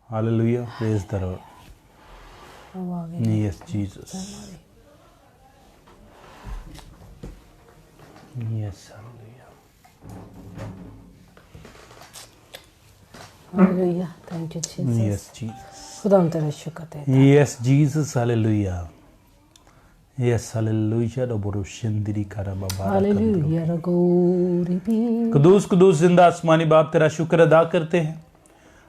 Hallelujah. Praise the Lord. Yes, Jesus. Yes, hallelujah. Hallelujah. Thank you, Jesus. Yes, Jesus. खुदा हम तेरा शुक्र देते हैं। Yes, Jesus. Hallelujah. Yes, hallelujah. Raboro shindiri karaba bara Hallelujah. रगोरी भी कुदूस कुदूस जिंदा आसमानी बाप तेरा शुक्र अदा करते हैं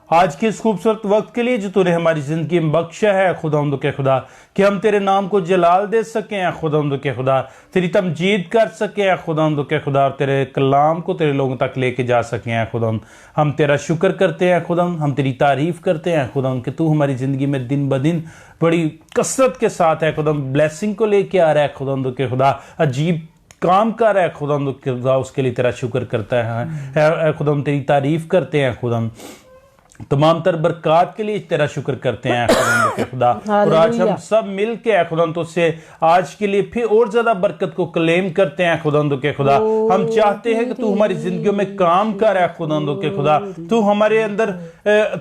आज के इस खूबसूरत वक्त के लिए जो तूने हमारी जिंदगी में बख्शा है खुदावंद के खुदा कि हम तेरे नाम को जलाल दे सकें खुदावंद के खुदा तेरी तमजीद कर सकें खुदावंद के खुदा और तेरे कलाम को तेरे लोगों तक लेके जा सकें खुदावंद हम तेरा शुक्र करते हैं खुदावंद हम तेरी तारीफ करते हैं खुदावंद कि तू हमारी जिंदगी में दिन ब दिन बड़ी कसरत के साथ है खुदावंद ब्लेसिंग को लेके आ रहा है खुदावंद के खुदा अजीब काम कर रहा है खुदावंद के खुदा उसके लिए तेरा शुक्र करता है खुदावंद तेरी तारीफ करते हैं खुदावंद तमाम तर बरकत के लिए तेरा शुक्र करते हैं खुदा के खुदा और आज हम सब मिल के खुदा तो से आज के लिए फिर और ज्यादा बरकत को क्लेम करते हैं खुदा के खुदा हम चाहते हैं कि तू हमारी जिंदगियों में काम कर है खुदा के खुदा तू हमारे अंदर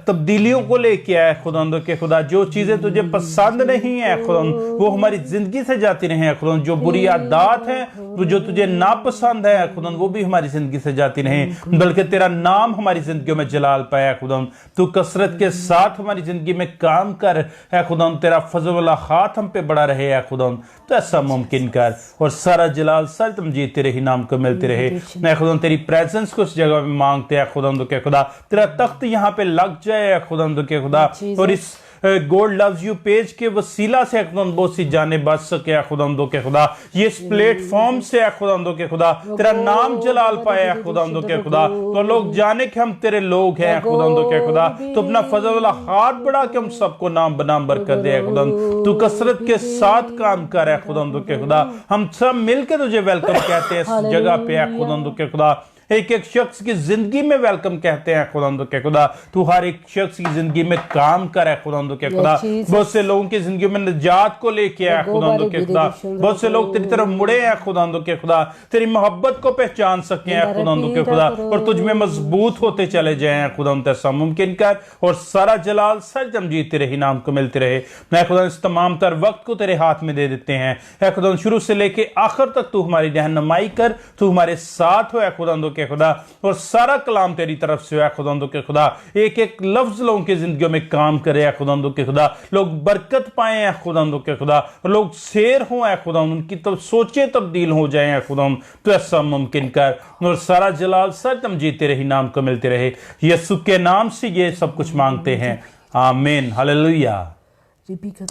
तब्दीलियों को लेके आए खुदा के खुदा जो चीजें तुझे पसंद नहीं है खुदा वो हमारी जिंदगी से जाती रहे खुदा जो बुरी आदत है जो तुझे नापसंद है खुदा वो भी हमारी जिंदगी से जाती रहे बल्कि तेरा नाम हमारी जिंदगियों में जलाल पाया खुदा तू कसरत के साथ हमारी जिंदगी में काम कर है खुदा तेरा फजल वाला हाथ हम पे बड़ा रहे है खुदा तो ऐसा मुमकिन कर और सारा जलाल सारी तमजीद तेरे ही नाम को मिलती रहे मैं खुदा तेरी प्रेजेंस को उस जगह में मांगते हैं खुदा के खुदा तेरा तख्त यहाँ पे लग जाए खुदा के खुदा और इस गॉड लव्स यू पेज के वसीला से बहुत सी जाने बच सके खुदामदो के खुदा ये इस प्लेटफॉर्म से खुदामदो के खुदा तेरा नाम जलाल पाए खुदामदो के खुदा तो लोग जाने कि हम तेरे लोग हैं खुदामदो के खुदा तो अपना फजल वाला हाथ बढ़ा के हम सबको नाम बनाम बरकत दे खुदाम तू कसरत के साथ काम कर है खुदामदो के खुदा हम सब मिलकर तुझे वेलकम कहते हैं इस जगह पे है खुदामदो के खुदा एक एक शख्स की जिंदगी में वेलकम कहते हैं खुदावंद के खुदा तू हर एक शख्स की जिंदगी में काम कर है खुदावंद के खुदा बहुत से लोगों की जिंदगी में निजात को लेके आया खुदावंद के खुदा बहुत से लोग तेरी तरफ मुड़े हैं खुदावंद के खुदा तेरी मोहब्बत को पहचान सके हैं खुदावंद के खुदा और तुझ में मजबूत होते चले जाए खुदावंद ऐसा मुमकिन कर और सारा जलाल सर तमजीद तेरे ही नाम को मिलते रहे मैं खुदा इस तमाम तर वक्त को तेरे हाथ में दे देते हैं खुदा शुरू से लेके आखिर तक तू हमारी रहनुमाई कर तू हमारे साथ हो खुदावंद के खुदा और सारा कलाम तेरी तरफ से है खुदावंद के खुदा एक एक लफ्ज लोगों की जिंदगियों में काम करे है खुदावंद के खुदा लोग बरकत पाए हैं खुदावंद के खुदा लोग शेर हो है खुदावंद उनकी तो सोचें तब्दील हो जाए हैं खुदावंद तो ऐसा मुमकिन कर और सारा जलाल सर तमजीद तेरे ही नाम को मिलते रहे यीशु के नाम से ये सब कुछ मांगते हैं आमीन हालेलुया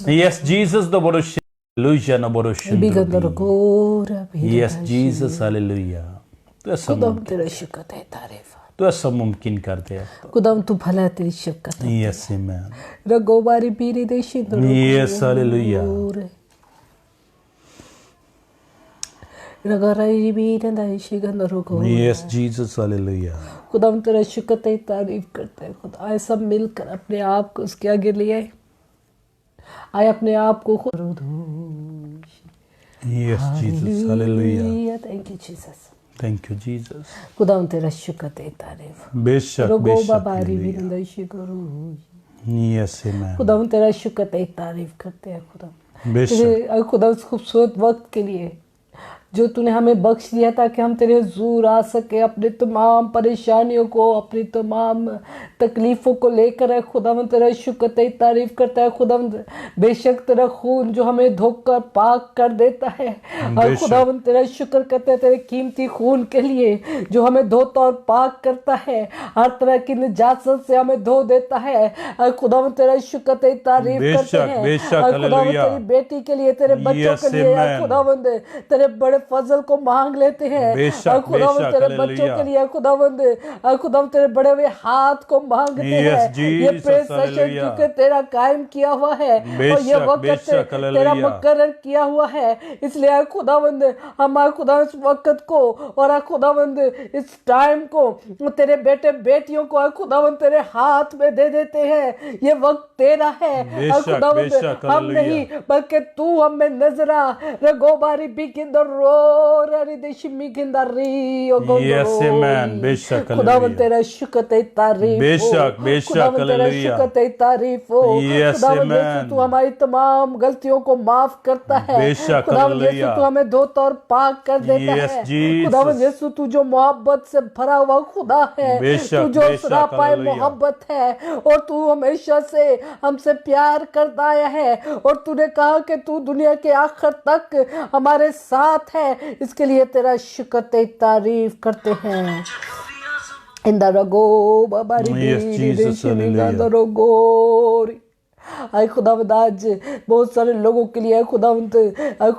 यस जीसस द बोरोश हालेलुया न बोरोश यस जीसस हालेलुया खुदाम तेरा शुक्र है तारीफ तो ऐसा मुमकिन करते हैं खुदाम तू भला है तेरी शफकत है यस आमीन रगोबारी पीरी देशी यस हालेलुया रगराई भी नंदा शिगंद रोको यस जीसस हालेलुया खुदाम तेरा शुक्र है तारीफ करते हैं खुदा आए सब मिलकर अपने आप को उसके आगे ले आए अपने आप को खुद yes Jesus hallelujah thank you Jesus thank you Jesus खुदा तेरा शुक्र है तारीफ बेशक बाबारी भी नंदा करो यस आमीन खुदा तेरा शुक्र है तारीफ करते हैं खुदा बेशक खुदा उस खूबसूरत वक्त के लिए जो तूने हमें बख्श दिया था कि हम तेरे हुजूर आ सके अपने तमाम परेशानियों को अपनी तमाम तकलीफ़ों को लेकर है खुदावंद तेरा शुक्र तेरी तारीफ़ करता है खुदावंद बेशक तेरा खून जो हमें धोकर पाक कर देता है और खुदावंद तेरा शुक्र करते हैं तेरे कीमती खून के लिए जो हमें धोता और पाक करता है हर तरह की निजात से हमें धो देता है और खुदावंद तेरा शुक्र तेरी तारीफ़ करते हैं और खुदावंद तेरी बेटी के लिए तेरे बच्चों के लिए खुदावंद तेरे बड़े फजल को मांग लेते हैं और खुदावंद तेरे बच्चों के लिए खुदावंद और खुदावंद तेरे बड़े हुए हाथ को मांगते हैं ये प्रेज सेशन क्योंकि तेरा कायम किया हुआ है और ये वक्त तेरा मुकर्रर किया हुआ है इसलिए खुदावंद हम खुदा इस वक्त को और खुदावंद इस टाइम को तेरे बेटे बेटियों को खुदावंद तेरे हाथ में दे देते हैं ये वक्त तेरा है और खुदावंद हम नहीं बल्कि तू हमें नजरा रगोबारी भी किंदर Yes, amen. बेशक, खुदावन हालेलुया। तेरा शुक्र तेरी तारीफ हो। बेशक, बेशक, खुदावन तेरा हालेलुया। शुक्र तेरी तारीफ हो। Yes, खुदावन यीशु amen. तू हमारी तमाम गलतियों को माफ करता है। बेशक, खुदावन यीशु हालेलुया। तू हमें धोता और पाक कर देता Yes, है। Jesus. खुदावन यीशु तू जो मोहब्बत से भरा हुआ खुदा है, बेशक, तू जो बेशक, सरापाए हालेलुया। मोहब्बत है, और तू हमेशा से हमसे प्यार करता आया है, और तूने कहा कि तू दुनिया के आखिर तक हमारे साथ है। इसके लिए तेरा शुक्र तेरी तारीफ करते हैं। इंदरगो बाबारी Yes, Jesus, इंदरगोरी। आए खुदावंद आज बहुत सारे लोगों के लिए खुदावंद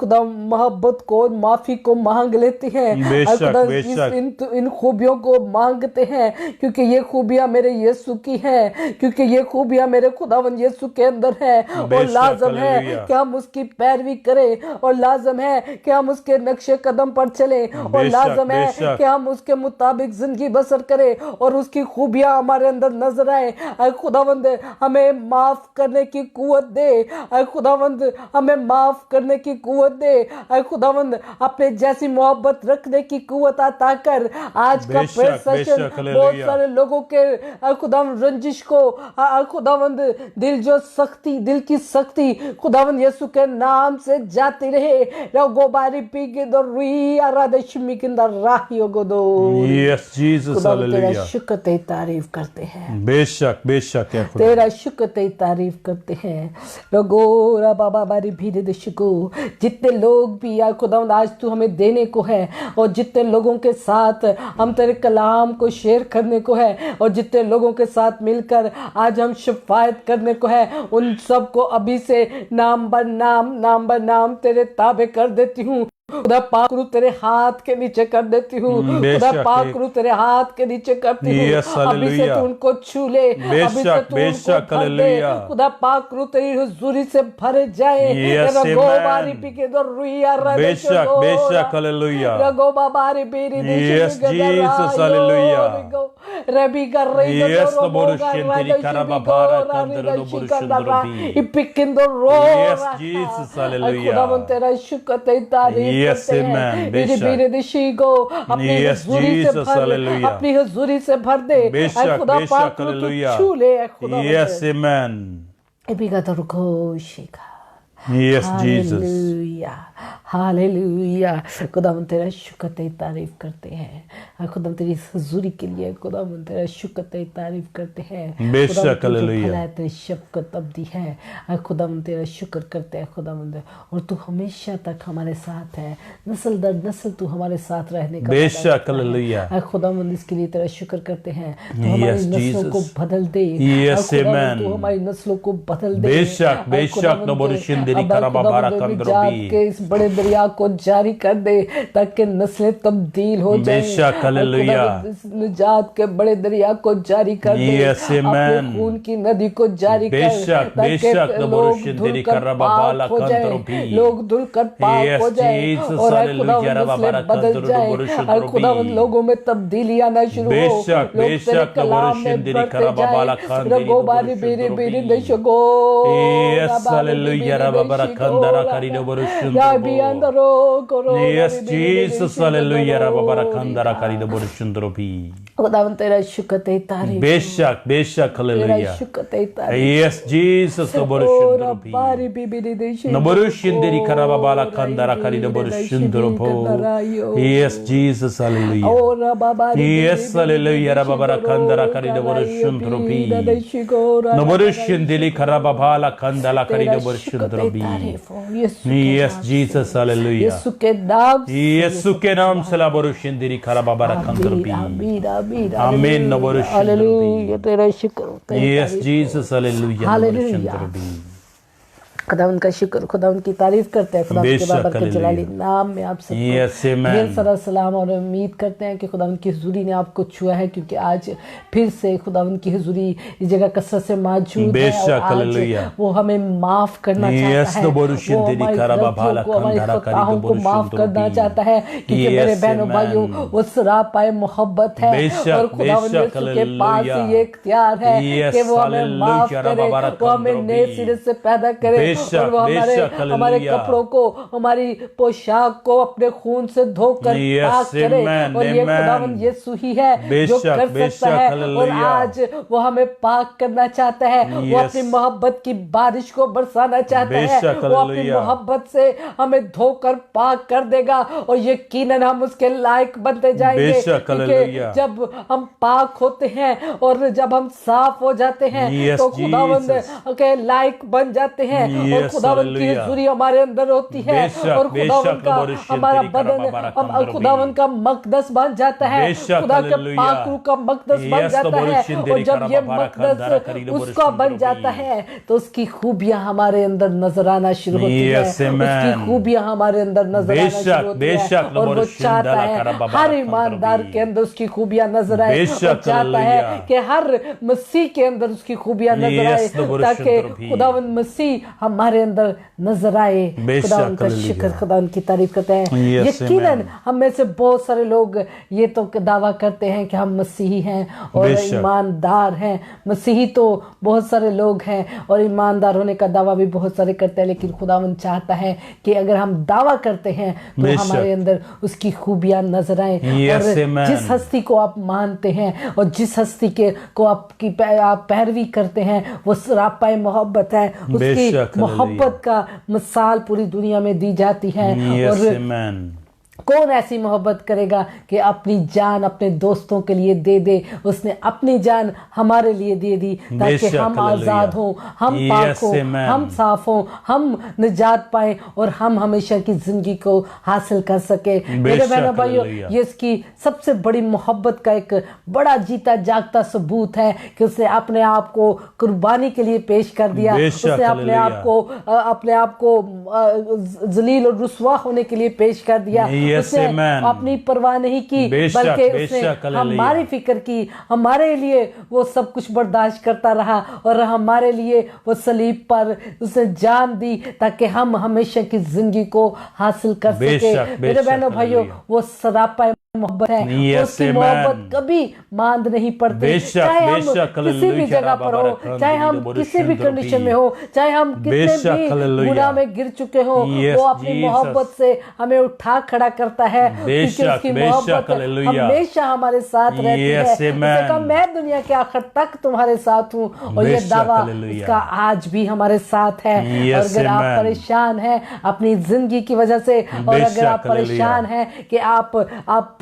खुदा मोहब्बत को और माफी को मांग लेते हैं। बेशक, खुदा बेशक। इन खूबियों को मांगते हैं, क्योंकि ये खूबियां मेरे यीशु की हैं, क्योंकि ये खूबियां मेरे खुदावंद यीशु के अंदर है, और बेशक, लाजम है हालेलुया। कि हम उसकी पैरवी करें, और लाजम है कि हम उसके नक्शे कदम पर चलें, और बेशक, लाजम है बेशक। कि हम उसके मुताबिक जिंदगी बसर करें, और उसकी खूबियां हमारे अंदर नजर आए। आए खुदावंद हमें माफ करने की कुव्वत दे। आए खुदावंद हमें माफ करने की कुव्वत दे। आए खुदावंद अपने जैसी मोहब्बत रखने की कुव्वत अता कर। आज का बेशक, प्रेयर सेशन बेशक, बहुत हालेलुया। सारे लोगों के खुदावंद रंजिश को खुदावंद दिल की सख्ती खुदावंद यीशु के नाम से जाती रहे। रगोबारी पी के दो रुई आराधशमी के अंदर राहियो गोदो। Yes, Jesus, खुदावंद तेरा हालेलुया। शुक्र तेरी तारीफ करते हैं। बेशक, बेशक है खुदा। तेरा शुक्र तेरी तारीफ करते हैं। रगोरा बाबा बारी भीड़ दशको जितने लोग भी या खुदावंद आज तू हमें देने को है, और जितने लोगों के साथ हम तेरे कलाम को शेयर करने को है, और जितने लोगों के साथ मिलकर आज हम शिफायत करने को है, उन सबको अभी से नाम बर नाम तेरे ताबे कर देती हूँ। खुदा पाक रू तेरे हाथ के नीचे कर देती हूँ। खुदा पाक रू तेरे हाथ के नीचे करती हूँ। Yes, अभी से हालेलुया। तू उनको छू ले, अभी से बेशक, तू बेशक, उनको भर दे। हालेलुया। खुदा पाक रू तेरी हुजूरी से भरे जाए। Yes, रगोबारी amen। पी के दो रुइया रदे बेशक, चलो। बेशक, हालेलुया। रगोबारी बीरी Yes, Jesus, हालेलुया। रबी कर रही Yes, Lord, shenteri karababara kandero borushendrobi. इपिकिंदो रो। Yes, Jesus, hallelujah. खुदावंद तेरा शुक्र तेरी तारीफ Yes, करते हैं। amen, मेरी बेशक। बीरे दिशी को अपनी Yes, हुजूरी से Jesus, भर, हालेलुया। अपनी हुजूरी से भर दे। बेशक, ऐ खुदा बेशक, पाक रू तू हालेलुया। छू ले। ऐ खुदा Yes, amen. इपिका तो रुको शिका। Yes, Jesus. हालेलुया। खुदावन तेरा शुक्र तेरी तारीफ करते हैं। खुदावन तेरी हुजूरी के लिए खुदावन तेरा शुक्र तेरी तारीफ करते हैं। बेशक, खुदावन तू जो हालेलुया। भला है, तेरी शफकत अब्दी है। खुदावन तेरा शुक्र करते हैं खुदावन, और तू हमेशा तक हमारे साथ है। नस्ल दर नस्ल तू हमारे साथ रहने का वादा बेशक, करता है। हालेलुया। खुदावन इसके लिए तेरा शुक्र करते हैं। तू हमारी Yes, नस्लों को Jesus. बदल दे। Yes, खुदावन amen. तू हमारी नस्लों को बदल दे। बेशक, बेशक, खुदावन नबोरुशिंदिरी अब कराबाबारा खुदावन कंदरोबी। निजात के इस बड़े दरिया को जारी कर दे, ताकि नस्लें तब्दील हो जाएं। बेशक, हालेलुया। खुदावंद इस निजात के बड़े दरिया को जारी कर दे। Yes, अपने amen. खून की नदी को जारी कर, बेशक, ताकि बेशक, लोग नबोरुशिंदिरी धुलकर कराबाबाला पाक हो जाएं। कंदरोबी। लोग धुलकर पाक Yes, हो जाएं, Jesus, और हालेलुया, खुदावंद राबाबारा नस्लें बदल कंदरो जाएं। नबोरुशिंदिरी। खुदावंद लोगों में तब्दीली आना शुरू हो। बेशक, लोग बेशक, तेरे कलाम में नबोरुशिंदिरी बढ़ते कराबाबाला जाएं। कंदरी रगोबारी बेरी बेरी दशगो। Yes, hallelujah, rababara kandara karido borushundro. Rabi andaro koro। Yes, Jesus, hallelujah, rababara kandara karido borushundro bhi. खुदावंद तेरा शुक्र तेरी तारीफ। बेशक, बेशक, तेरा hallelujah. शुक्र तेरी तारीफ। Yes, Jesus, the और borushundro bhi. बारी बीबी दी देशी Naborushindiri karababala kandara karido borushundro bho. Yes, Jesus, hallelujah. और बाबारी Yes, hallelujah, rababara kandara karido borushundro bhi. Naborushindiri karababala kandala karido borushundro bhi. Yes, Jesus, hallelujah. यीशु के नाम से यीशु के नाम से लाबोरुशिंदिरी खराबाबारा कंदरबी। आमीन आमीन आमीन नबोरुशिंदिरी। हालेलुया। तेरा शुक्र तेरी Yes, तारीफ। Jesus, hallelujah. हालेलुया। नबोरुशिंदिरी। खुदा उनका शुक्र, खुदा उनकी तारीफ करते हैं। खुदा उनके बेशक, बाबर के हालेलुया। जलाली नाम में आप Yes, सबको amen. ढेर सारा सलाम, और उम्मीद करते हैं कि खुदा उनकी हुजूरी ने आपको छुआ है, क्योंकि आज फिर से खुदा उनकी हुजूरी इस जगह कसरत से मौजूद है, बेशक, और हालेलुया। आज वो हमें माफ करना Yes, चाहता है। नबोरुशिंदिरी वो हमारी खराबाबाला गलतियों को, हमारी कंदरा करी खताओं को माफ नबोरुशिंदिरी। करना चाहता है, क्योंकि Yes, मेरे बहनों amen. भाइयों वो सरापाए मोहब्बत है, बेशक, और खुदा बेशक, के पास हालेलुया। ये इख्तियार है Yes, कि वो हमें माफ हालेलुया, करे, रबाबारा वो हमें नए कंदरोबी। सिरे से पैदा करे, बेशक, और वो हमारे बेशक, हमारे हालेलुया। कपड़ों को, हमारी पोशाक को अपने खून से धोकर Yes, पाक करे। amen, और ये amen। खुदावन यीशु ही है जो बेशक, कर बेशक, सकता है। और हालेलुया। आज वो हमें पाक करना चाहता है। वो Yes। अपनी मोहब्बत की बारिश को बरसाना चाहता है। बेशक, वो अपनी हालेलुया। मोहब्बत से हमें धोकर पाक कर देगा और यकीनन हम उसके लायक बनते जाएंगे। बेशक, क्योंकि हालेलुया। जब हम पाक होते हैं और जब हम साफ हो जाते हैं Yes, तो खुदावंद Jesus। के लायक बन जाते हैं। और Yes, खुदावंद की हालेलुया। हुजूरी हमारे अंदर होती है। बेशक, और बेशक, खुदावंद का लबोरुशियन हमारा तेरी बदन कराबाबारा हम कंदरबी। खुदावंद का मकदस बन जाता है। बेशक, खुदा के हालेलुया। पाक रूह का मकदस बन Yes, जाता है। लबोरुशियन और तेरी जब ये कराबाबारा कंदरा करी मकदस लबोरुशियन उसका बन तेरी। जाता है तो उसकी खूबियां हमारे अंदर नजर आना शुरू होती है। Yes, amen। उसकी खूबियां हमारे अंदर नजर आना बेशक, शुरू होती बेशक, है। और वो लबोरुशियन चाहता दला है कराबाबारा हर कंदरबी। ईमानदार के अंदर उसकी खूबियां नजर आए। बेशक, और चाहता है हालेलुया। कि हर मसीह के अंदर उसकी खूबियां नजर आए। Yes, लबोरुशियन ताकि तेरी। खुदावंद मसीह हमारे अंदर नजर आए। बेशक, खुदावंद का हालेलुया। शुक्र, खुदावंद की तारीफ करते हैं। Yes, यकीनन amen। हम में से बहुत सारे लोग ये तो दावा करते हैं कि हम मसीही हैं और बेशक। ईमानदार हैं। मसीही तो बहुत सारे लोग हैं और ईमानदार होने का दावा भी बहुत सारे करते हैं। लेकिन खुदावंद चाहता है कि अगर हम दावा करते हैं तो बेशक। हमारे अंदर उसकी खूबियां नजर आए। Yes, और amen। जिस हस्ती को आप मानते हैं और जिस हस्ती के को आप पैरवी करते हैं वो सरापाए मोहब्बत है। उसकी बेशक, मोहब्बत का मिसाल पूरी दुनिया में दी जाती है। Yes, और amen। कौन ऐसी मोहब्बत करेगा कि अपनी जान अपने दोस्तों के लिए दे दे। उसने अपनी जान हमारे लिए दे दी ताकि बेशक, हम हालेलुया। आजाद हों, हम Yes, पाक हों, amen। हम साफ हों, हम निजात पाएं और हम हमेशा की जिंदगी को हासिल कर सके। मेरे बेशक, बहनों भाइयों, हालेलुया। ये इसकी सबसे बड़ी मोहब्बत का एक बड़ा जीता जागता सबूत है कि उसने अपने आप को कुर्बानी के लिए पेश कर दिया। बेशक, उसने अपने आप को जलील और रुसवा होने के लिए पेश कर दिया। Yes, उसने amen। अपनी परवाह नहीं की बेशक, बल्कि बेशक, उसने हालेलुया। हमारी फिक्र की। हमारे लिए वो सब कुछ बर्दाश्त करता रहा और हमारे लिए वो सलीब पर उसने जान दी ताकि हम हमेशा की जिंदगी को हासिल कर सके। बेशक, मेरे बेशक, बहनों भाइयों, हालेलुया। वो सरापा मोहब्बत है। Yes, उसकी amen। मोहब्बत कभी मांद नहीं पड़ती। बेशक, चाहे हम बेशक, किसी भी हालेलुया। जगह पर हो, चाहे हम किसी भी कंडीशन में हो, चाहे हम कितने बेशक, भी हालेलुया। गुनाह में गिर चुके हो, Yes, वो अपनी Jesus। मोहब्बत से हमें उठा खड़ा करता है। बेशक, क्योंकि उसकी बेशक, मोहब्बत हालेलुया। हमेशा हमारे साथ रहती है। Yes, उसने amen। कहा मैं दुनिया के आखिर तक तुम्हारे साथ हूँ। और ये बेशक, दावा हालेलुया। उसका आज भी हमारे साथ है। Yes, और अगर आप amen। परेशान हैं अपनी जिंदगी की वजह से और बेशक, अगर आप परेशान हैं कि आप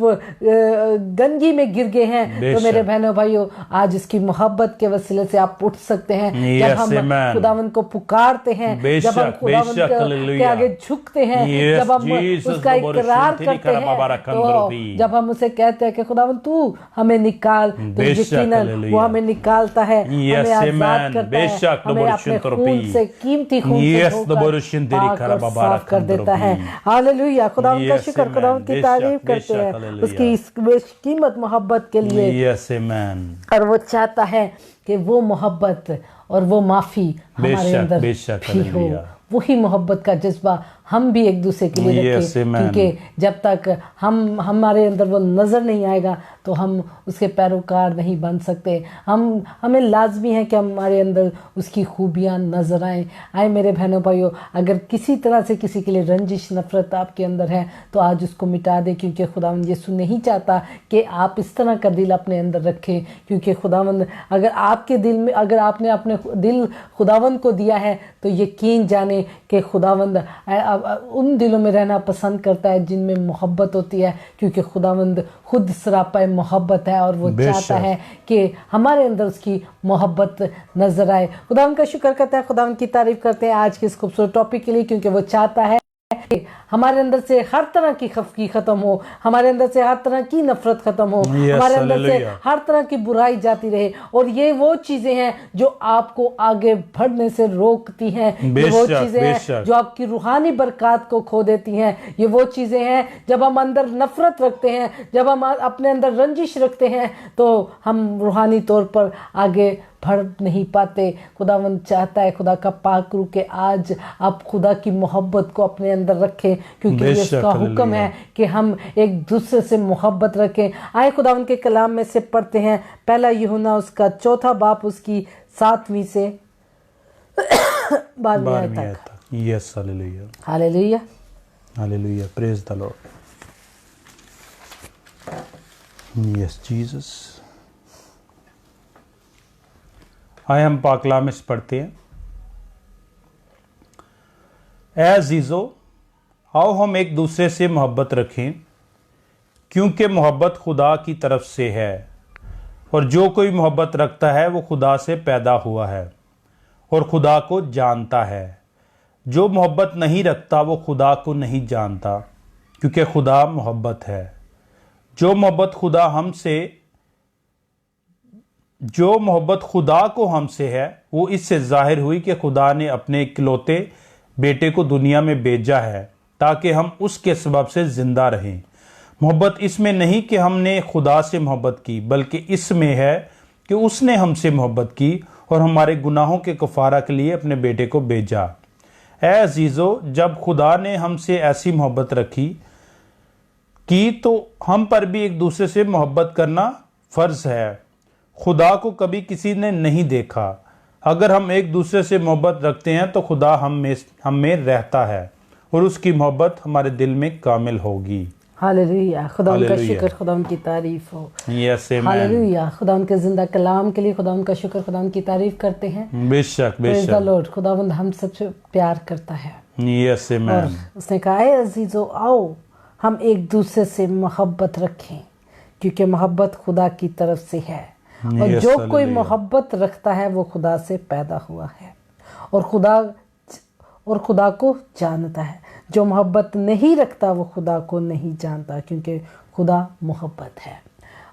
गंदगी में गिर गए हैं तो बेशक। मेरे बहनों भाइयों, आज इसकी मोहब्बत के वसीले से आप उठ सकते हैं। Yes, जब हम amen। खुदावंद को पुकारते हैं, बेशक, जब हम खुदावंद बेशक, के हालेलुया। आगे झुकते हैं, Yes, जब हम Jesus, उसका लबोरुशियन इकरार तेरी करते कराबाबारा हैं, तो कंदरबी। जब हम उसे कहते हैं कि खुदावंद तू हमें निकाल, तो बेशक, यकीनन हालेलुया। वो हमें निकालता है, Yes, हमें आजाद amen। करता है, बेशक, हमें लबोरुशियन अपने तेरी। खून से, कीमती खून से Yes, धोकर लबोरुशियन तेरी पाक और कराबाबारा साफ कर देता है। कंदरबी। हालेलुया, खुदावंद का Yes, शुक्र, amen। खुदावंद की बेशक, तारीफ करते बेशक, हैं हालेलुया। उसकी इस बेशकीमत मोहब्बत के लिए। Yes, amen। और वो चाहता है कि वो मोहब्बत और वो माफी हमारे बेशक, अंदर बेशक, भी हो। हालेलुया। वही मोहब्बत का जज्बा हम भी एक दूसरे के लिए Yes, रखें। amen। क्योंकि जब तक हमारे अंदर वो नज़र नहीं आएगा तो हम उसके पैरोकार नहीं बन सकते। हमें लाजमी है कि हमारे अंदर उसकी खूबियाँ नज़र आए मेरे बहनों भाइयों, अगर किसी तरह से किसी के लिए रंजिश नफ़रत आपके अंदर है तो आज उसको मिटा दे। क्योंकि खुदावंद यीशु नहीं चाहता कि आप इस तरह का दिल अपने अंदर रखें। क्योंकि खुदावंद अगर आपके दिल में, अगर आपने अपने दिल खुदावंद को दिया है तो यकीन जाने कि खुदावंद उन दिलों में रहना पसंद करता है जिनमें मोहब्बत होती है। क्योंकि खुदावंद खुद सरापा मोहब्बत है और वो चाहता है कि हमारे अंदर उसकी मोहब्बत नजर आए। खुदावंद का शुक्र करते हैं, खुदावंद की तारीफ करते हैं आज के इस खूबसूरत टॉपिक के लिए। क्योंकि वो चाहता है हमारे अंदर से हर तरह की खफगी खत्म हो, हमारे अंदर से हर तरह की नफरत खत्म हो, हमारे अंदर से हर तरह की बुराई जाती रहे। और ये वो चीजें हैं जो आपको आगे बढ़ने से रोकती हैं। ये वो चीजें हैं जो आपकी रूहानी बरकत को खो देती हैं। ये वो चीजें हैं जब हम अंदर नफरत रखते हैं, जब हम अपने अंदर रंजिश रखते हैं तो हम रूहानी तौर पर आगे बढ़ नहीं पाते। खुदावंद चाहता है, खुदा का पाक रूह के आज आप खुदा की मोहब्बत को अपने अंदर रखें। क्योंकि ये उसका हुक्म है कि हम एक दूसरे से मोहब्बत रखें। आए खुदावंद के कलाम में से पढ़ते हैं पहला यूहन्ना उसका 4 बाब उसकी 7वीं से 12वीं आयत 12वीं आयत तक। तक। Yes, hallelujah, hallelujah. Hallelujah, praise the Lord. Yes Jesus. आए हम पाकलाम में पढ़ते हैं। ए अजीजो, आओ हम एक दूसरे से मोहब्बत रखें, क्योंकि मोहब्बत खुदा की तरफ से है, और जो कोई मोहब्बत रखता है वो खुदा से पैदा हुआ है और खुदा को जानता है। जो मोहब्बत नहीं रखता वो खुदा को नहीं जानता, क्योंकि खुदा मोहब्बत है। जो मोहब्बत खुदा को हमसे है वो इससे जाहिर हुई कि खुदा ने अपने इकलौते बेटे को दुनिया में भेजा है ताकि हम उसके सबब से जिंदा रहें। मोहब्बत इसमें नहीं कि हमने खुदा से मोहब्बत की, बल्कि इसमें है कि उसने हमसे मोहब्बत की और हमारे गुनाहों के कफारा के लिए अपने बेटे को भेजा। ऐ अजीज़ो, जब खुदा ने हमसे ऐसी मोहब्बत रखी की तो हम पर भी एक दूसरे से मोहब्बत करना फ़र्ज है। खुदा को कभी किसी ने नहीं देखा। अगर हम एक दूसरे से मोहब्बत रखते हैं तो खुदा हम में रहता है और उसकी मोहब्बत हमारे दिल में कामिल होगी। हालेलुया, खुदा उनका हालेलुया। शुक्र, खुदा उनकी तारीफ हो। यस आमीन। हालेलुया, खुदा उनके जिंदा कलाम के लिए खुदा उनका शुक्र, खुदा उनकी तारीफ करते हैं। बेशक प्रेज द बेशक। लॉर्ड। खुदावंद हम सबसे प्यार करता है यस और आमीन। उसने कहा है अजीजो आओ हम एक दूसरे से मोहब्बत रखें, क्योंकि मोहब्बत खुदा की तरफ से है, और Yes, जो कोई hallelujah. मोहब्बत रखता है वो खुदा से पैदा हुआ है और खुदा को जानता है। जो मोहब्बत नहीं रखता वो खुदा को नहीं जानता, क्योंकि खुदा मोहब्बत है।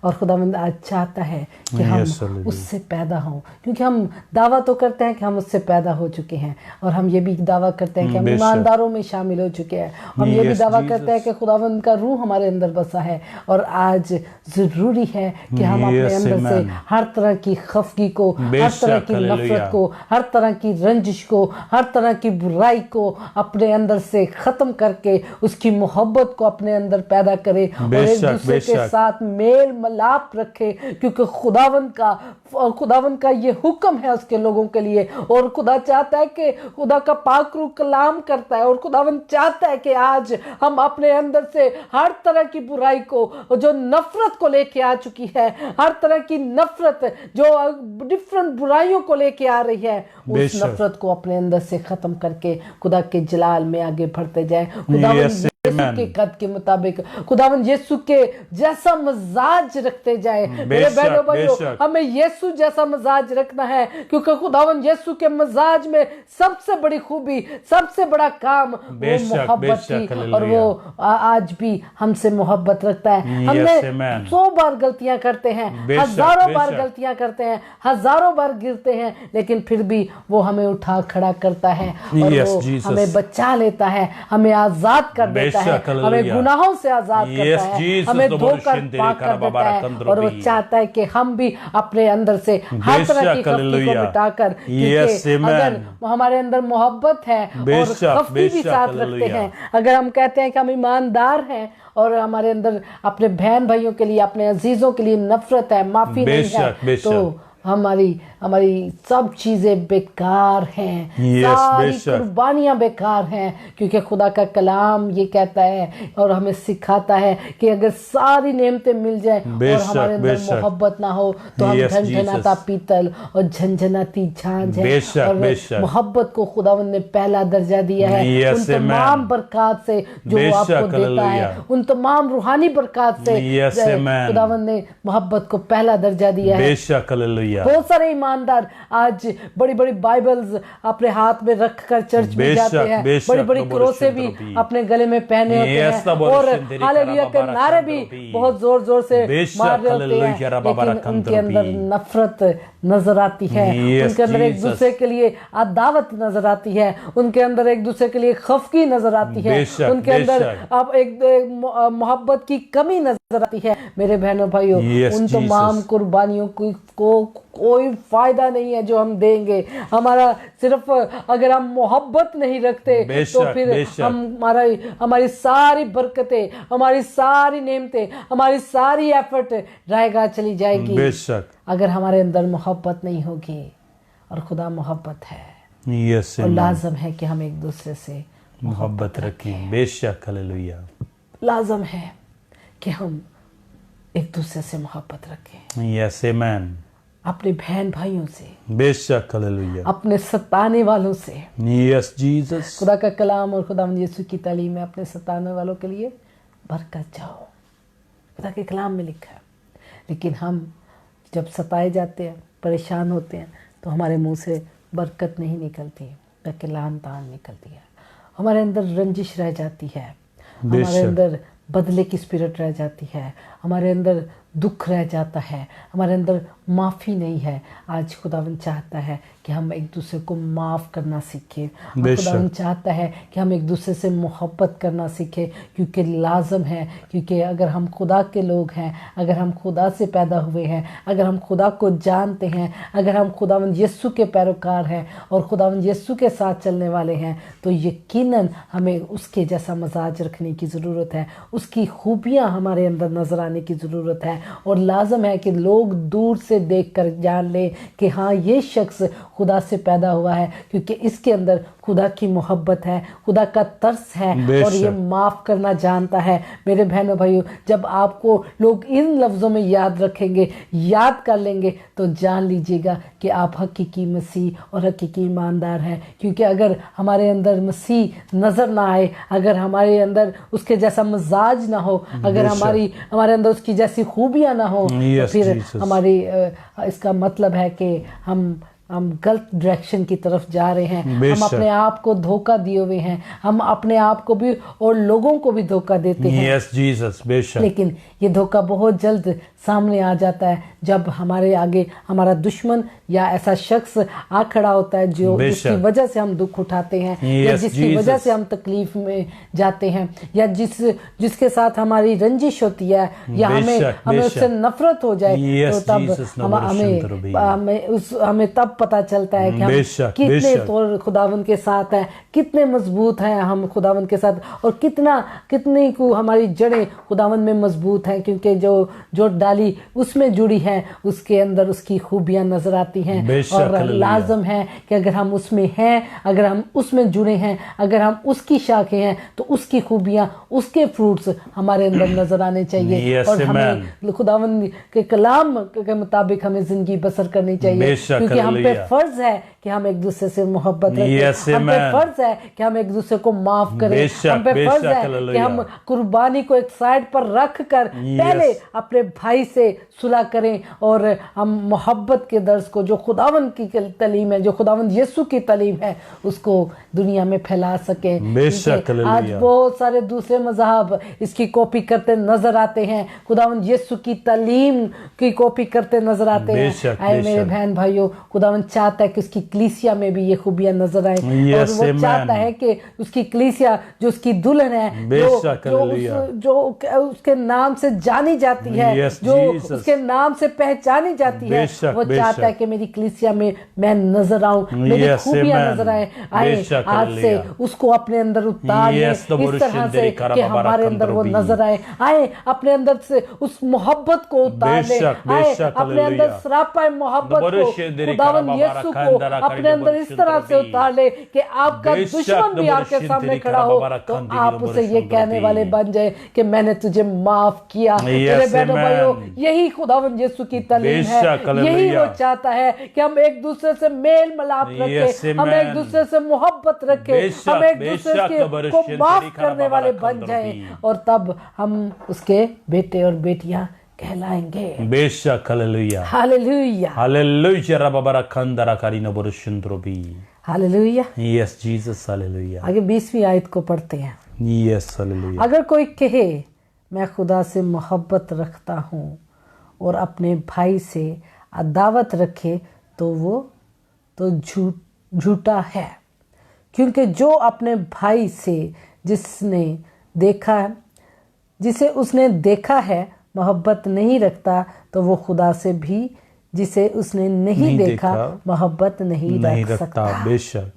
और खुदावंद आज चाहता है कि हम Yes, hallelujah. उससे पैदा हों, क्योंकि हम दावा तो करते हैं कि हम उससे पैदा हो चुके हैं, और हम ये भी दावा करते हैं कि हम बेशक। ईमानदारों में शामिल हो चुके हैं। हम ये भी Yes, दावा Jesus. करते हैं कि खुदावंद का रूह हमारे अंदर बसा है, और आज ज़रूरी है कि हम अपने Yes, अंदर से amen. हर तरह की खफगी को, हर बेशक, तरह की hallelujah. नफरत को, हर तरह की रंजिश को, हर तरह की बुराई को अपने अंदर से ख़त्म करके उसकी मोहब्बत को अपने अंदर पैदा करे और एक बेशक, दूसरे के बेशक। साथ मेल मिलाप रखे, क्योंकि खुदावंद का ये हुक्म है उसके लोगों के लिए। और खुदा चाहता है कि खुदा का पाक रूह कलाम करता है, और खुदावंद चाहता है कि आज हम अपने अंदर से हर तरह की बुराई को, जो नफरत को लेके आ चुकी है, हर तरह की नफरत जो डिफरेंट बुराइयों को लेके आ रही है, उस बेशक। नफरत को अपने अंदर से खत्म करके खुदा के जलाल में आगे बढ़ते जाए। खुदावंद Yes, यीशु amen. के कद के मुताबिक, खुदावंद यीशु के जैसा मजाज रखते जाए। मेरे बेशक, बहनों भाइयों, बेशक। हमें यीशु जैसा मजाज रखना है, क्योंकि खुदावंद यीशु के मजाज में सबसे बड़ी खूबी, सबसे बड़ा काम वो बेशक, मोहब्बत बेशक, थी, और वो आज भी हमसे मोहब्बत रखता है। Yes, हमने amen. 100 बार गलतियां करते हैं, बेशक, हजारों बार बेशक। गलतियां करते हैं, हजारों बार गिरते हैं, लेकिन फिर भी वो हमें उठा खड़ा करता है और Yes, वो Jesus. हमें बचा लेता है, हमें आजाद कर देता है, बेशक, हमें हालेलुया। गुनाहों से आजाद Yes, करता है, Jesus, हमें the धोकर Borushin पाक कर Dere देता है, Karababara और वो Kandrobi. चाहता है कि हम भी अपने अंदर से हर तरह की बेशक, खफगी को हालेलुया। मिटाकर, Yes, क्योंकि amen. अगर हमारे अंदर मोहब्बत है और बेशक, खफगी भी बेशक, साथ रखते हालेलुया। हैं, अगर हम कहते हैं कि हम ईमानदार हैं और हमारे अंदर अपने बहन भाइयों के लिए, अपने अजीजों के लिए नफरत है, माफी नहीं है, बेशक, बेशक। तो हमारी सब चीजें बेकार हैं, Yes, सारी बेशक। कुर्बानियां बेकार हैं, क्योंकि खुदा का कलाम ये कहता है और हमें सिखाता है कि अगर सारी नेमतें मिल जाएं और बेशक, हमारे अंदर बेशक। मोहब्बत ना हो तो हम Yes, झनझनाता Jesus. पीतल और झंझनाती झांझ है। बेशक, और बेशक। मोहब्बत को खुदावंद ने पहला दर्जा दिया है। Yes, उन तमाम amen. बरकत से जो वो बेशक, आपको देता है, हालेलुया। उन तमाम रूहानी बरकत से Yes, amen. खुदावंद ने मोहब्बत को पहला दर्जा दिया है। बेशक, हालेलुया। बहुत सारे ईमानदार आज बड़ी बड़ी बाइबल्स अपने हाथ में रखकर चर्च में बेशक, जाते हैं, बेशक, बड़ी बड़ी नंबर क्रोसे भी शिंद्रपी। अपने गले में पहने होते Yes, हैं, नंबर और शिंद्री हालेलुया के कराबाबारा नारे भी कंद्रपी। बहुत जोर जोर से बेशक, मार रहे होते हालेलुया हैं, कराबाबारा लेकिन उनके अंदर कंद्रपी। नफरत नजर आती है, Yes, उनके अंदर एक Jesus. दूसरे के लिए अदावत नजर आती है, उनके अंदर एक दूसरे के लिए खफगी नजर आती है, बेशक, उनके अंदर बेशक। अब एक मोहब्बत की कमी नजर आती है। मेरे बहनों भाइयों, Yes, उन Jesus. तमाम कुर्बानियों को कोई फायदा नहीं है जो हम देंगे। हमारा सिर्फ अगर हम मोहब्बत नहीं रखते तो बेशक, फिर बेशक। हमारी सारी बरकतें, हमारी सारी नेमतें, हमारी सारी एफर्ट रहेगा चली जाएगी। बेशक। अगर हमारे अंदर मोहब्बत नहीं होगी, और खुदा मोहब्बत है। यस और लाजम है कि हम एक दूसरे से मोहब्बत रखें। बेशक, हालेलुया। लाजम है कि हम एक दूसरे से मोहब्बत रखें, यस आमेन। अपने बहन भाइयों से, बेशक, हालेलुया। अपने सताने वालों से। Yes Jesus. खुदा का कलाम और खुदावंद यीशु की तालीम में अपने सताने वालों के लिए बरकत चाहो। खुदा के कलाम में लिखा है। लेकिन हम जब सताए जाते हैं, परेशान होते हैं, तो हमारे मुंह से बरकत नहीं निकलती, बल्कि लान तान निकलती है। हमारे अंदर रंजिश रह जाती है, हमारे अंदर बदले की स्पिरिट रह जाती है, हमारे अंदर दुख रह जाता है, हमारे अंदर माफ़ी नहीं है। आज खुदावंद चाहता है कि हम एक दूसरे को माफ़ करना सीखें। खुदावंद चाहता है कि हम एक दूसरे से मोहब्बत करना सीखें, क्योंकि लाजम है। क्योंकि अगर हम खुदा के लोग हैं, अगर हम खुदा से पैदा हुए हैं, अगर हम खुदा को जानते हैं, अगर हम खुदावंद यीशु के पैरोकार हैं और खुदावंद यीशु के साथ चलने वाले हैं, तो यकीनन हमें उसके जैसा मजाज रखने की ज़रूरत है, उसकी खूबियाँ हमारे अंदर नज़र आने की ज़रूरत है। और लाजम है कि लोग दूर से देखकर जान लें कि हाँ, ये शख्स खुदा से पैदा हुआ है, क्योंकि इसके अंदर खुदा की मोहब्बत है, खुदा का तरस है और ये माफ़ करना जानता है। मेरे बहनों भाइयों, जब आपको लोग इन लफ्ज़ों में याद रखेंगे, याद कर लेंगे, तो जान लीजिएगा कि आप हकीकी मसीह और हकीकी ईमानदार हैं। क्योंकि अगर हमारे अंदर मसीह नज़र ना आए, अगर हमारे अंदर उसके जैसा मजाज ना हो, अगर हमारे अंदर उसकी जैसी खूबियाँ ना हो, तो फिर हमारी इसका मतलब है कि हम गलत डायरेक्शन की तरफ जा रहे हैं। हम अपने आप को धोखा दिए हुए हैं, हम अपने आप को भी और लोगों को भी धोखा देते हैं। यस जीसस, बेशक। लेकिन ये धोखा बहुत जल्द सामने आ जाता है जब हमारे आगे हमारा दुश्मन या ऐसा शख्स आ खड़ा होता है जिसकी वजह से हम दुख उठाते हैं, या जिसकी वजह से हम तकलीफ में जाते हैं, या जिसके साथ हमारी रंजिश होती है, या हमें उससे नफरत हो जाए, तो तब हमें तब पता चलता है कि हम कितने तौर खुदावंद के साथ हैं, कितने मजबूत हैं हम खुदावंद के साथ, और कितनी को हमारी जड़ें खुदावंद में मजबूत हैं। क्योंकि जो डाली उसमें जुड़ी है, उसके अंदर उसकी खूबियां नजर आती हैं। और लाजम है कि अगर हम उसमें हैं, अगर हम उसमें जुड़े हैं, अगर हम उसकी शाखें हैं, तो उसकी खूबियां, उसके फ्रूट्स हमारे अंदर नजर आने चाहिए। और हमें खुदावंद के कलाम के मुताबिक हमें जिंदगी बसर करनी चाहिए, क्योंकि हम पे फर्ज है कि हम एक दूसरे से मोहब्बत रखें, हम पे फर्ज है कि हम एक दूसरे को माफ करें, हम पे फर्ज है कि हम कुर्बानी को एक साइड पर रख कर पहले अपने भाई से सुलह करें, और हम मोहब्बत के दर्स को, जो खुदावंद की तालीम है, जो खुदावंद यीशु की तालीम है, उसको दुनिया में फैला सकें। आज बहुत सारे दूसरे मज़हब इसकी कॉपी करते नजर आते हैं, खुदावंद यीशु की तालीम की कॉपी करते नजर आते हैं। आए मेरे बहन भाइयों, खुदावंद चाहता है कि उसकी कलीसिया में भी ये खूबियां नजर आए, और वो चाहता है कि उसकी कलीसिया जो उसकी दुल्हन है, जो उसके नाम से जानी जाती है, जो उसके नाम से पहचानी जाती है, वो चाहता है कि मेरी कलीसिया में मैं नजर आऊं, मेरी खूबियां नजर आए। आज से उसको अपने अंदर उतार ले, इस तरह से कि हमारे अंदर वो नजर आए अपने अंदर से उस मोहब्बत को उतार ले, अपने अंदर सरापा मोहब्बत को, खुदावंद यीशु को अपने अंदर इस तरह से उतार ले कि आपका दुश्मन भी आपके सामने खड़ा हो, तो आप उसे ये कहने वाले बन जाए कि मैंने तुझे माफ किया। मेरे बहनों भाइयों, यही खुदावंद यीशु की तालीम है, यही वो चाहता है कि हम एक दूसरे से मेल मिलाप रखें, हम एक दूसरे से मोहब्बत रखें, हम एक दूसरे को माफ करने वाले बन जाएं, और तब हम उसके बेटे और बेटियां कहलाएंगे। बेशक, हालेलुया, हालेलुया, हालेलुया। रबाबरा खंदरा कारिनो बरशुंद्रोबी, हालेलुया। Yes Jesus, hallelujah. आगे 20वीं आयत को पढ़ते हैं। Yes, hallelujah. अगर कोई कहे मैं खुदा से मोहब्बत रखता हूँ और अपने भाई से अदावत रखे, तो वो तो झूठा है। क्योंकि जो अपने भाई से जिसे उसने देखा है मोहब्बत नहीं रखता, तो वो खुदा से भी जिसे उसने नहीं देखा मोहब्बत नहीं रख सकता। बेशक,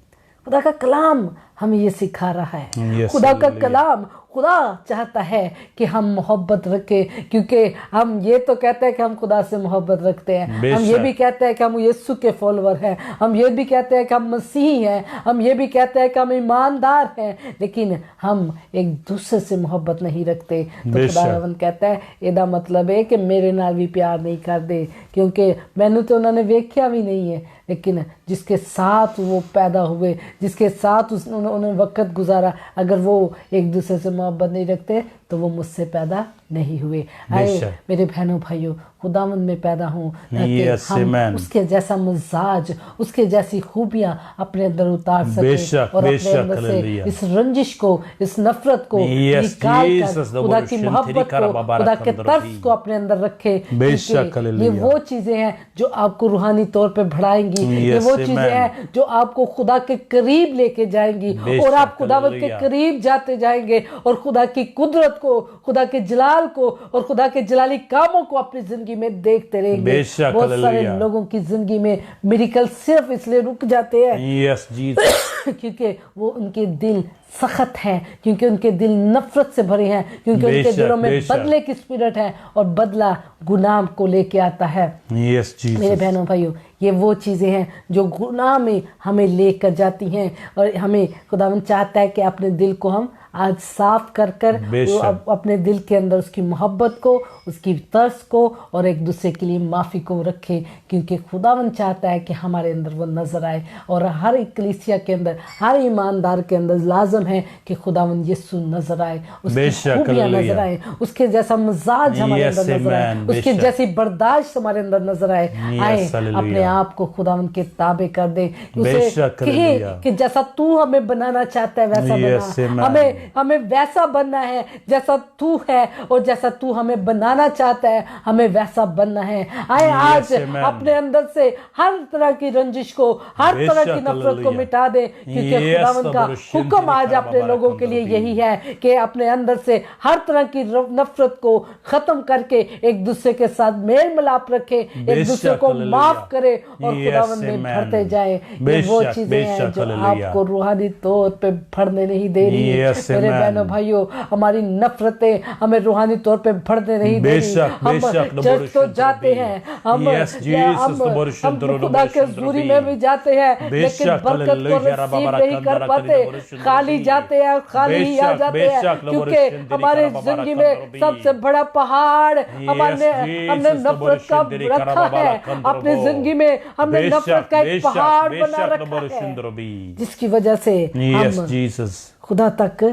खुदा का कलाम हमें ये सिखा रहा है। Yes, खुदा का hallelujah. कलाम, खुदा चाहता है कि हम मोहब्बत रखें, क्योंकि हम ये तो कहते हैं कि हम खुदा से मोहब्बत रखते हैं, हम ये बेशक। भी कहते हैं कि हम यीशु के फॉलोवर हैं, हम ये भी कहते हैं कि हम मसीही हैं, हम ये भी कहते हैं कि हम ईमानदार हैं, लेकिन हम एक दूसरे से मोहब्बत नहीं रखते। तो बेशक। खुदावन कहता है ਇਹਦਾ मतलब है कि मेरे नाल भी प्यार नहीं करते, क्योंकि मैंने तो उन्होंने वेख्या भी नहीं है, लेकिन जिसके साथ वो पैदा हुए, जिसके साथ उन्होंने वक्त गुजारा, अगर वो एक दूसरे से मोहब्बत नहीं रखते तो वो मुझसे पैदा नहीं हुए। आए बेशक। मेरे बहनों भाइयों, खुदावंद में पैदा हों ताकि Yes, हम amen. उसके जैसा मिजाज, उसके जैसी खूबियां अपने अंदर उतार सके बेशक, और अपने बेशक, अंदर से हालेलुया। इस रंजिश को, इस नफरत को Yes, निकाल कर Jesus, the खुदा word की of मोहब्बत Shinthiri को, Karababara खुदा के Kandarabi. तर्स को अपने अंदर रखे, बेशक, क्योंकि ये हालेलुया। वो चीजें हैं जो आपको रूहानी तौर पे बढ़ाएंगी, ये Yes, वो amen. चीजें हैं जो आपको खुदा के करीब लेके जाएंगी, बेशक, और आप खुदावंद के हालेलुया। करीब जाते जाएंगे और खुदा की कुदरत को, खुदा के जलाल को और खुदा के जलाली कामों को अपनी जिंदगी में देखते रहेंगे। बेशक, बहुत सारे हालेलुया। लोगों की जिंदगी में मिरेकल सिर्फ इसलिए रुक जाते हैं Yes, Jesus. क्योंकि वो उनके दिल सख्त हैं, क्योंकि उनके दिल नफरत से भरे हैं, क्योंकि उनके बेशक, दिलों में बेशक। बदले की स्पिरिट है, और बदला गुनाह को लेके आता है। Yes, मेरे Jesus. बहनों भाइयों, ये वो चीज़ें हैं जो गुनाह में हमें लेकर जाती हैं, और हमें खुदावंद चाहता है कि अपने दिल को हम आज साफ कर कर बेशक। अपने दिल के अंदर उसकी मोहब्बत को, उसकी तरस को और एक दूसरे के लिए माफ़ी को रखें, क्योंकि खुदावंद चाहता है कि हमारे अंदर वो नज़र आए। और हर एक कलीसिया के अंदर, हर ईमानदार के अंदर लाजम है कि खुदावंद यीशु नज़र आए, उसकी बेशक, खूबियाँ हालेलुया। नज़र आए, उसके जैसा मिजाज हमारे Yes, अंदर नज़र आए, amen, उसकी बेशक। जैसी बर्दाश्त हमारे अंदर नज़र आए। Yes, आए हालेलुया। अपने आप को खुदावंद के ताबे कर दे, उसे बेशक, कहे हालेलुया। कि जैसा तू हमें बनाना चाहता है वैसा Yes, बना, amen. हमें वैसा बनना है जैसा तू है, और जैसा तू हमें बनाना चाहता है हमें वैसा बनना है। आए Yes, आज amen. अपने अंदर से हर तरह की रंजिश को, हर तरह की बेशक, नफरत को हालेलुया। मिटा दे, क्योंकि Yes, खुदावंद का तबरुशिन हुक्म आज तेरी अपने खराबा लोगों के लिए बरकंदर यही है कि अपने अंदर से हर तरह की नफरत को खत्म करके एक दूसरे के साथ मेल मिलाप रखे, एक बेशक, दूसरे को हालेलुया। माफ करे और Yes, खुदावंद में amen. भरते जाए। ये बेशक, वो चीजें हैं बेशक, जो हालेलुया। आपको रूहानी तौर पे भरने नहीं दे रही है। Yes, मेरे amen. बहनों भाइयों, हमारी नफरतें हमें रूहानी तौर पे भरने नहीं दे रही। बेशक, हम बेशक, चर्च तो नबरुशन जाते तरबी। हैं, हम Yes, Jesus, हम नबरुशन तरबी, खुदा के नबरुशन हुजूरी तरबी। में भी जाते हैं, बेशक, लेकिन बरकत को हालेलुया, रबा रिसीव बरा नहीं कर कंदरा पाते, करी नबरुशन खाली तरबी। जाते हैं, खाली ही आ बेशक, जाते हैं, बेशक, क्योंकि नबरुशन तेरी हमारी खराबा बरा जिंदगी में कंदरबी। सबसे बड़ा पहाड़ हमने हमने Jesus, नफरत का नबरुशन तेरी रखा खराबा बरा है। कंदरबो। अपनी जिंदगी में हमने बेशक, नफरत का एक बेशक, पहाड़ बना बेशक, रखा नबरुशन है, तरबी। जिसकी वजह से Yes, हम Jesus. खुदा तक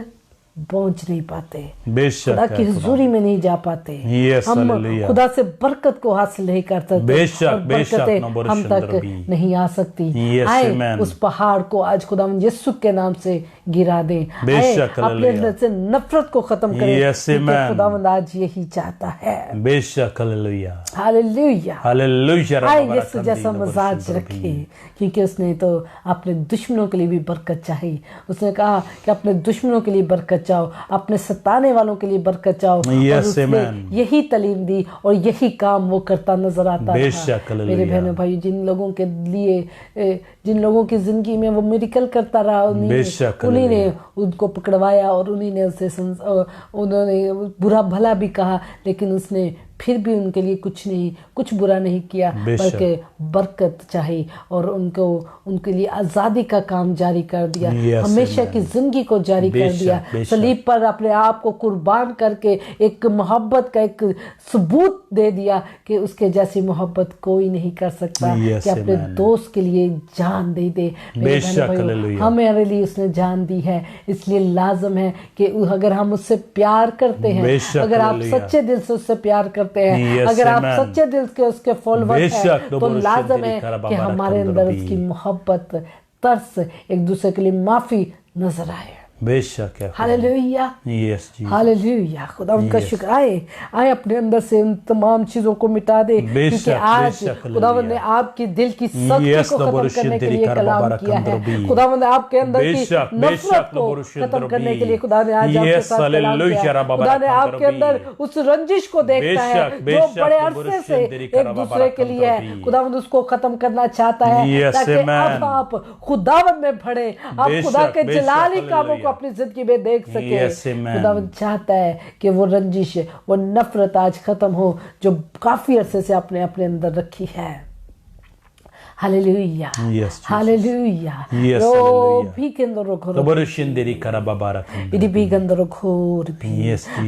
पहुंच नहीं पाते, बेशक खुदा की है खुदा। हुजूरी में नहीं जा पाते। Yes, हम हालेलुया। खुदा से बरकत को हासिल नहीं कर सकते, बेशक, और बेशक, बरकतें नंबर हम तक शुंदरबी। नहीं आ सकती। Yes, आए amen. उस पहाड़ को आज खुदा यीशु के नाम से गिरा दें। आए बेशक, अपने हालेलुया। अंदर से नफरत को खत्म करें, Yes, क्योंकि amen. खुदावंद आज यही चाहता है। बेशक, हालेलुया। हालेलुया। हालेलुया, रबा आए बरा यीशु कंदी जैसा नबरुशन मिजाज तरबी। रखे, क्योंकि उसने तो अपने दुश्मनों के लिए भी बरकत चाही। उसने कहा कि अपने दुश्मनों के लिए बरकत चाहो, अपने सताने वालों के लिए बरकत चाहो, और Yes, उसने amen. यही तालीम दी और यही काम वो करता नजर आता बेशक, था। हालेलुया। मेरे बहनों भाई, जिन लोगों के लिए, जिन लोगों की जिंदगी में वो मिरेकल करता रहा, बेशक, उन्हीं ने हालेलुया। उनको पकड़वाया और उन्हीं ने उसे उन्होंने बुरा भला भी कहा, लेकिन उसने फिर भी उनके लिए कुछ बुरा नहीं किया, बेशक। बल्कि बरकत चाही और उनके लिए आज़ादी का काम जारी कर दिया, Yes, हमेशा amen. की जिंदगी को जारी कर बेशक, दिया। बेशक। सलीब पर अपने आप को कुर्बान करके एक मोहब्बत का एक सबूत दे दिया कि उसके जैसी मोहब्बत कोई नहीं कर सकता, Yes, कि अपने amen. दोस्त के लिए जान दे दे। मेरे बेशक, बहनों भाइयों, हालेलुया। हमारे लिए उसने जान दी है, इसलिए लाजम है कि अगर हम उससे प्यार करते हैं, बेशक, अगर आप हालेलुया। सच्चे दिल से उससे प्यार करते हैं, Yes, अगर आप amen. सच्चे दिल के उसके फॉलोवर बेशक, हैं, तो नबरुशन लाजम तेरी है खराबा कि बरा हमारे अंदर कंदरबी। उसकी मोहब्बत, तरस, एक दूसरे के लिए माफी नजर आए। बेशक है हालेलुया, यस जी हालेलुया। खुदा उनका शुक्र। आए अपने अंदर से उन तमाम चीजों को मिटा दे, क्योंकि आज खुदावंद ने आपकी दिल की सख्ती को खत्म करने के लिए कलाम किया है। खुदावंद ने आपके अंदर की नफरत को खत्म करने के लिए खुदा ने आज आपके साथ कलाम किया। खुदा ने आपके अंदर उस रंजिश को देखता है जो बड़े अरसे से एक दूसरे के लिए है। खुदावंद उसको खत्म करना चाहता है ताकि अब आप खुदावंद में बढ़े, आप खुदा के जलाली कामों को अपनी जिंदगी में देख सके। खुदावंद चाहता है कि वो रंजिश, वो नफरत आज खत्म हो जो काफी अरसे से आपने अपने अंदर रखी है। Hallelujah, hallelujah. भी के अंदर रखो, तबरुशिंदरी कराबाबारा इदी भी के अंदर रखो।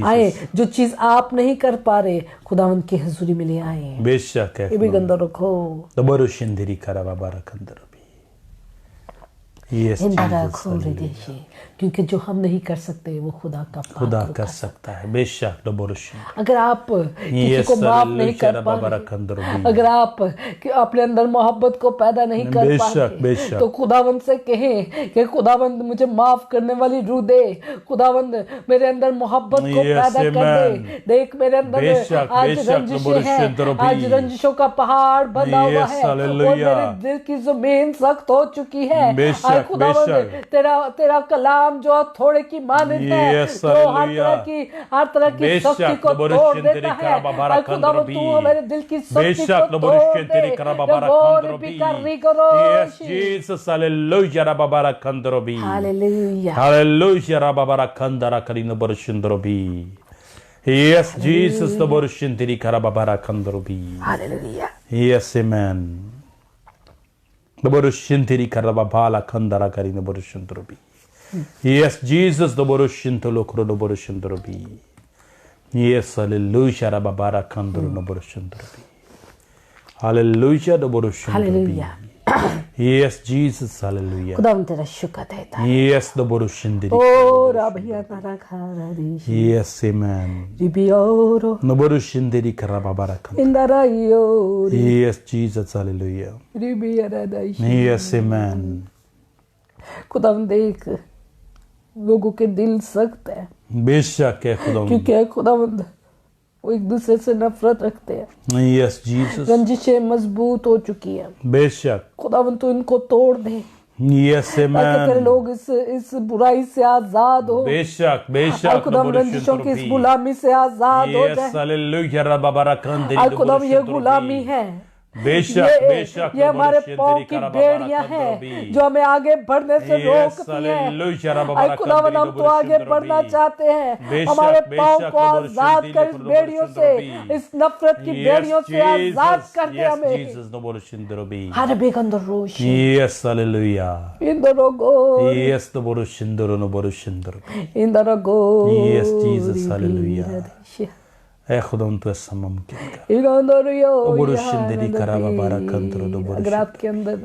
आए जो चीज आप नहीं कर पा रहे, खुदावंद की हुजूरी में ले आए। बेशक है, ये भी के अंदर रखो। तबरुशिंदरी कराबाबारा कंदर क्योंकि जो हम नहीं कर सकते वो खुदा कर सकता है। बेशक अगर आप किसी को माफ नहीं कर पाते, अगर आप अपने अंदर मोहब्बत को पैदा नहीं कर पाते, तो खुदावंद से कहें कि खुदावंद मुझे माफ करने वाली रूह दे, खुदावंद मेरे अंदर मोहब्बत को पैदा कर दे। देख मेरे अंदर आज रंजिशें हैं, आज रंजिशों का पहाड़ बना हुआ है और मेरे दिल की जमीन सख्त हो चुकी है। खुदावंद तेरा कलाम जो थोड़े की मानद है, जो हर तरह की सख्ती को तोड़ देता है। खुदावंद तू मेरे दिल की सख्ती को तोड़ दे। Yes, Jesus, hallelujah, rababara kandrobi. Hallelujah. Hallelujah, rababara kandara karino borshindrobi. Yes, Jesus, the borshindiri karababara kandrobi. Hallelujah. Yes, amen. The borshindiri karababala kandara karino borshindrobi. Yes, Jesus, the borshintolo krono borshindrobi. Yes, hallelujah, rababara kandro no borshindrobi. Hallelujah, the borshindrobi. Hallelujah. Yes, Jesus, hallelujah. खुदावंद तेरा शुक्र देता है। Yes, the borshindiri. ओ राभिया तारा खारा देश। Yes, amen. रिबियोरो। No borshindiri karababara kandro. इंदरायो। Yes, Jesus, hallelujah. रिबियारा देश। Yes, amen. खुदावंद देख लोगों के दिल सख्त है। बेशक है खुदावंद। क्योंकि खुदावंद वो एक दूसरे से नफरत रखते हैं। Yes, Jesus. रंजिशें मजबूत हो चुकी हैं। बेशक। खुदावंद तो इनको तोड़ दे। Yes, amen. ताकि तेरे लोग इस बुराई से आजाद हो। बेशक, बेशक। खुदावंद रंजिशों की इस गुलामी से आजाद हो जाए। Yes, hallelujah, rababara kandiri. खुदावंद ये गुलामी है। बेशक, बेशक। ये हमारे पाँव की बेड़ियां हैं जो हमें आगे बढ़ने से रोकती हैं। खुदावंद हम तो आगे बढ़ना चाहते हैं। हमारे पाँव को आजाद कर इस बेड़ियों से, इस नफरत की बेड़ियों से आजाद कर दे हमें। हर बेगंदर रोश। Yes, hallelujah. इंदरोगो। Yes, the borushindoro no borushindoro. इंदरोगो। Yes, Jesus, hallelujah. ऐ खुदावंद तो ऐसा मुमकिन कर। बोरुशिंदरी कराबाबारा कंदरो दो बोरुश। अगर आपके अंदर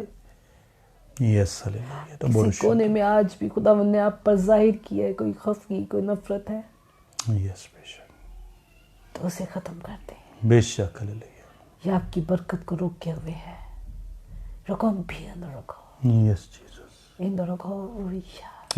यस हालेलुया तो किसी कोने में आज भी खुदावंद ने आप पर जाहिर किया है कोई खफगी, कोई नफरत है, यस बेशक, तो उसे खत्म कर दे। बेशक हालेलुया। ये आपकी बरकत को रोके हुए है। रको भी अंदर रखो। Yes Jesus. अंदर रखो।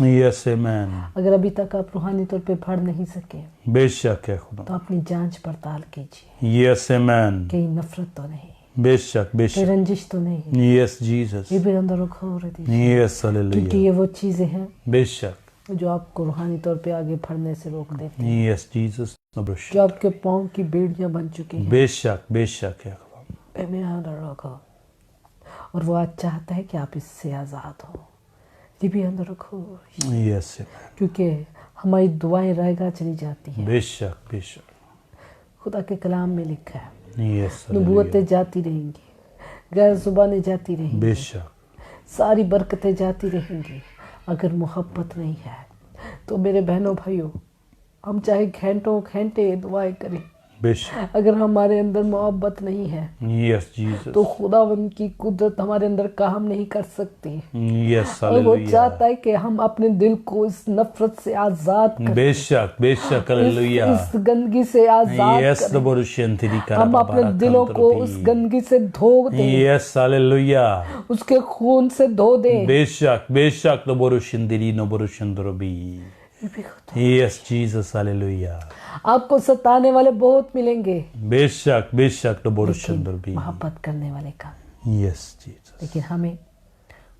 Yes amen. अगर अभी तक आप रूहानी तौर पे पढ़ नहीं सके, बेशक है खुदा, तो अपनी जांच पड़ताल कीजिए। Yes amen. कहीं नफरत तो नहीं, बेशक बेशक, रंजिश तो नहीं। Yes Jesus. ये भी अंदर रखो। Yes hallelujah. क्योंकि ये वो चीजें हैं बेशक जो आपको रूहानी तौर पे आगे बढ़ने से रोक देती हैं। Yes Jesus. जो आपके पाँव की बेड़ियां बन चुकी हैं। बेशक बेशक है खुदा। मेरे अंदर रखो। और वो आज चाहता है कि आप इससे आजाद हो। ये भी अंदर रखो। यस क्योंकि हमारी दुआएं रहेगा चली जाती हैं। बेशक बेशक, खुदा के कलाम में लिखा है यस नबूवतें जाती रहेंगी, गैर जुबानें जाती रहेंगी, बेशक सारी बरकतें जाती रहेंगी। अगर मोहब्बत नहीं है तो मेरे बहनों भाइयों, हम चाहे घंटों घंटे दुआएं करें, बेशक। अगर हमारे अंदर मोहब्बत नहीं है यस जीसस। तो खुदावन की कुदरत हमारे अंदर काम नहीं कर सकती। यस और वो हालेलुया। चाहता है कि हम अपने दिल को इस नफरत से आजाद करें, बेशक बेशक हालेलुया। इस गंदगी से आजाद यस करें। दबोरुशंतरी हम करबा अपने बारा दिलों को कंतरबी। उस गंदगी से धो दें, यस हालेलुया। उसके खून से धो दें। बेशक बेशक दबोरुशंतरी नबोरुशंतरबी। Yes Jesus hallelujah. आपको सताने वाले बहुत मिलेंगे, बेशक बेशक दबोरुशंतरबी। मोहब्बत करने वाले का। Yes Jesus. लेकिन हमें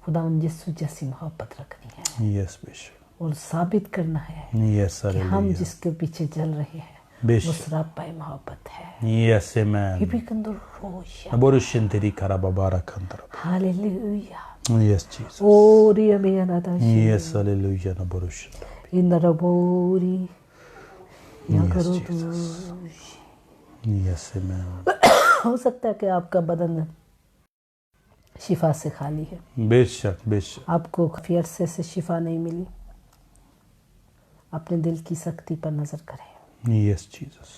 खुदावन यीशु जैसी मोहब्बत रखनी है यस बेशक। और साबित करना है यस कि हम हालेलुया। जिसके पीछे चल रहे हैं वो बेशक। सरापाई मोहब्बत है। Yes amen. दबोरुशंतरी करबा बारा कंतरबी। हालेलुया। Yes Jesus. ओरी अमियानादा यस हालेलुया नबोरुशंतरबी। इंदरबोरी या Yes, करो Jesus. तो यस आमेन। हो सकता है कि आपका बदन शिफा से खाली है, बेशक बेशक। आपको काफी अरसे से शिफा नहीं मिली। अपने दिल की सख्ती पर नजर करें, यस जीसस।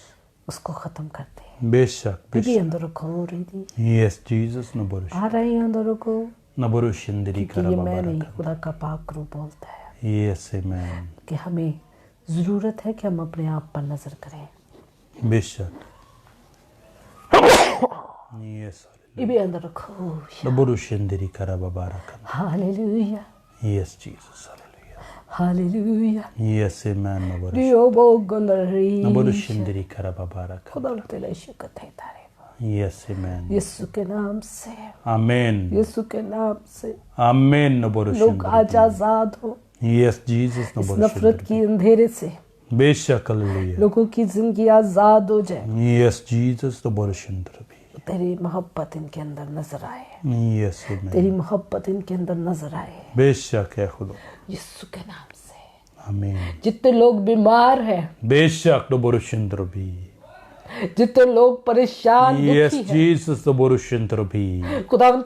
उसको खत्म कर दें। बेशक बीबी बेशक। अंदर रखो रही थी, यस जीसस नबोरुश आ रही है अंदर रखो, नबोरुशंतरी क्योंकि ये करबा मैं बारा नहीं, कंतरबी। खुदा का पाक रूह बोलता है यस आमेन। कि हमें जरूरत है कि हम अपने आप पर नजर करें। बेशक। यस बीबी अंदर रखो। नबोरुशंतरी करबा बारा कंतरबी। Hallelujah yes Jesus hallelujah. Hallelujah. Yes amen नबोरुश दियो बो गंदरी नबोरुशंतरी करबा बारा कंतरबी। खुदा तेरा शुक्र है तारीफ यस आमेन। यीशु के नाम से, आमेन यीशु के नाम से आमेन लोग नबोरुशंतरी। आज आजाद हो यस जीसस इस नफरत नबोरुशंतरी। की अंधेरे से, बेशक हालेलुया। लोगों की जिंदगी आजाद हो जाए। यस जीसस नबोरुशंतरी। तेरी मोहब्बत इनके अंदर नजर आए, यस आमेन। तेरी मोहब्बत इनके अंदर नजर आए बेशक है खुदा। यीशु के नाम से। आमीन। जितने लोग बीमार हैं, बेशक नबोरुशंतरी। जितने लोग परेशान यस दुखी हैं, जीसस नबोरुशंतरी। खुदावन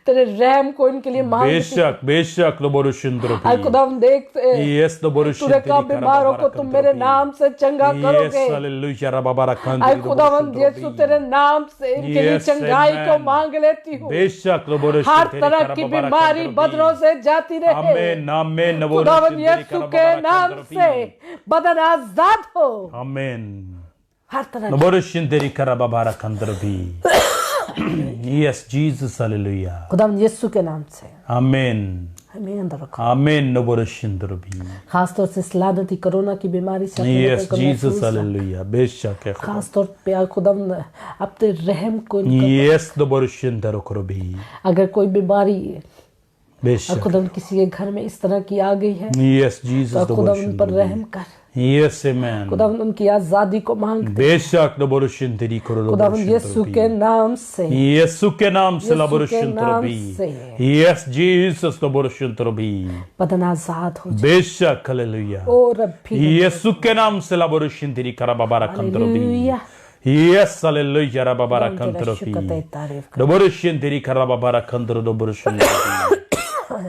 तेरे रहम को इनके लिए मांगते हैं। बेशक बेशक नबोरुशंतरी। आज खुदावन देखते यस तूने नबोरुशंतरी कहा बीमारों को तुम मेरे नाम से चंगा यस करोगे। हालेलुया रबाबारा आज कंतरी खुदावन यीशु तेरे नाम से इनके लिए Yes, चंगाई को amen. मांग लेती हूँ। बेशक हर नबोरुशंतरी तरह की बीमारी बदनों से जाती रहे। आमीन आमीन खुदावन नबोरुशंतरी यीशु के नाम से बदन आजाद हो। आमीन हर तरह की नबोरुशंतरी करबाबारा कंतरी। Yes Jesus hallelujah. खुदावन यीशु के नाम से आमीन हमें अंदर रखो। आमीन नबोरुशंतरी। खासतौर से इस लानती कोरोना की बीमारी से अपने यस बदन को जीसस महफूज रख। हालेलुया। बेशक है खुदा। खासतौर पे आज खुदावन अपने रहम को यस नबोरुशंतरी करबी। अगर कोई बीमारी और बेशक खुदावन किसी के घर में इस तरह की आ गई है यस तो जीसस खुदावन पर रहम नबोरुशंतरी। कर। यस आमीन खुदावन उनकी आजादी को मांगते हैं। बेशक नबोरुशंतरी करो खुदावन यीशु के नाम से, यीशु के नाम से यीशु के नाम नबोरुशंतरी। से यस जीसस नबोरुशंतरी। बदन आजाद हो जाए। बेशक हालेलुया। ओ रब्बी यीशु के नाम से नबोरुशंतरी करबाबारा कंतरी। हालेलुया। यस हालेलुया रबाबारा खुदावन तेरा शुक्र कंतरी। है, तारीफ कर। नबोरुशंतरी करबाबारा कंतरी नबोरुशंतरी।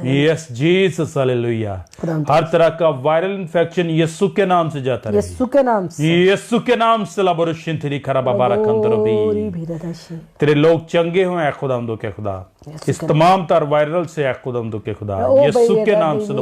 Yes Jesus hallelujah. खुदावन हर तरह का वायरल इन्फेक्शन यीशु के नाम से जाता रहे। यीशु के नाम से। यीशु के नाम से नबोरुशंतरी करबाबारा ओरी कंतरी। भी रदाशी। तेरे लोग चंगे हुए हैं खुदावंदो के खुदा। इस तमाम तार वायरल से है खुदावंदो के खुदा। यीशु के नाम से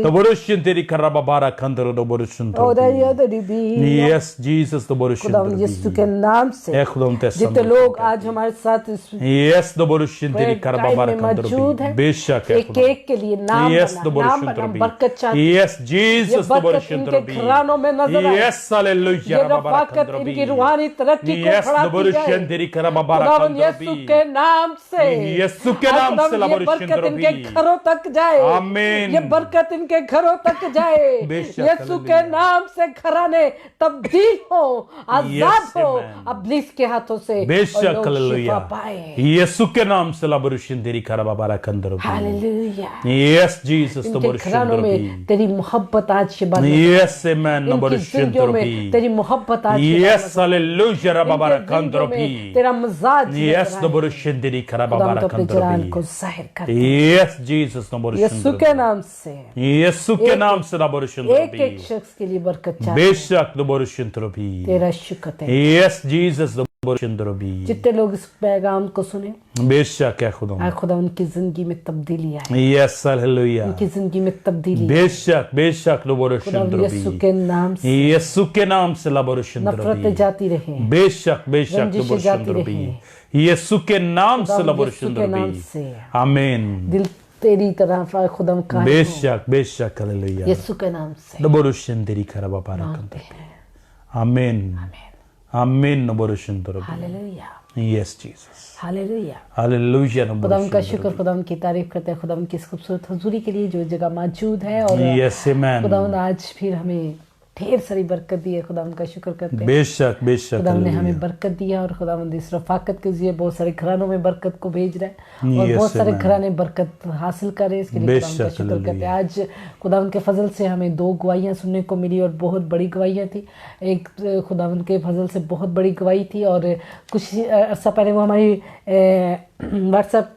नबोरुशंतरी करबाबारा कंतरी नबोरुशंतरी। यस जीसस खुदावन यीशु के नबोरुशंतरी। नाम से ए खुदावंत जितने लोग आज हमारे साथ इस यस नबोरुशंतरी prayer करबाबारा time में मौजूद कंतरी। हैं, बेशक है एक एक के लिए नाम यस बना, नाम बना, बरकत नबोरुशंतरी। चाहते हैं। यस जीसस ये बरकत इनके घरानों में नजर आए। यस हालेलुया ये रबाबारा रफाकत कंतरी। इनकी रूहानी तरक्की को यस बढ़ाती जाए। नबोरुशंतरी करबाबारा खुदावन यीशु कंतरी। के नाम से, यीशु के नाम से खुदावन ये बरकत नबोरुशंतरी। इनके घरों तक जाए। आमीन। ये बरकत इनके घरों तक जाए। बेशक, यीशु के हालेलुया। नाम से घराने तब्दील हो, आजाद Yes, हो amen. इब्लीस के हाथों से, और बेशक लोग शिफा हालेलुया। पाए। यीशु के नाम से नबोरुशंतरी करबाबारा कंतरी। हालेलुया। यस जीसस इनके घरानों में नबोरुशंतरी। तेरी मोहब्बत आज शिबा यस आमीन इनकी जिंदगियों में नबोरुशंतरी। तेरी मोहब्बत आज यस हालेलुया रबाबारा इनके जिंदगियों कंतरी। में तेरा मजाज यस नबोरुशंतरी diri karaba खुदावंद अपने जलाल barakandrobi. को जाहिर कर Yes, Jesus no यीशु के नाम से Yesu ke naam se एक laborishundrobi. एक शख्स के लिए बरकत चाहते हैं। Beshak laborishundrobi. तेरा शुक्र है। Yes, Jesus laborishundrobi. जितने लोग इस पैगाम को सुने Beshak hai khudam. आज खुदा उनकी जिंदगी में तबदीली आए, Yes, hallelujah. उनकी जिंदगी में तबदीली आए। बेशक बेशक खुदा यीशु laborishundrobi. के नाम से यीशु के नाम से नफरतें laborishundrobi. जाती रहे, बेशक बेशक रंजिशें जाती laborishundrobi. रहे। यीशु के नाम से खुदा यीशु के नाम laborishundrobi. से आमीन. दिल तेरी तरफ खुदा का बेशक बेशक हालेलुया. यीशु के नाम से laborishundri karaba barakandrobi. आमीन. आमीन laborishundrobi. Hallelujah, Yes, Jesus. Hallelujah. Hallelujah खुदा उनका laborishundrobi. शुक्र, खुदा उनकी तारीफ करते हैं, खुदा उनकी इस खूबसूरत हजूरी के लिए जो जगह मौजूद है। और Yes, amen. खुदा आज फिर हमें ढेर सारी बरकत दी है, खुदा उनका शुक्र करते हैं। बेशक बेशक खुदा ने हमें हालेलुया. बरकत दिया और खुदा इस रफाकत के जरिए बहुत सारे घरानों में बरकत को भेज रहा है और Yes, बहुत सारे amen. घराने बरकत हासिल कर रहे हैं। इसके लिए खुदा उनका बेशक शुक्र करते हैं। हालेलुया. आज खुदा उनके फजल से हमें 2 गवाहियाँ सुनने को मिली और बहुत बड़ी गवाहियाँ थी। एक खुदा उनके फजल से बहुत बड़ी गवाही थी और कुछ अर्सा पहले वो हमारी व्हाट्सएप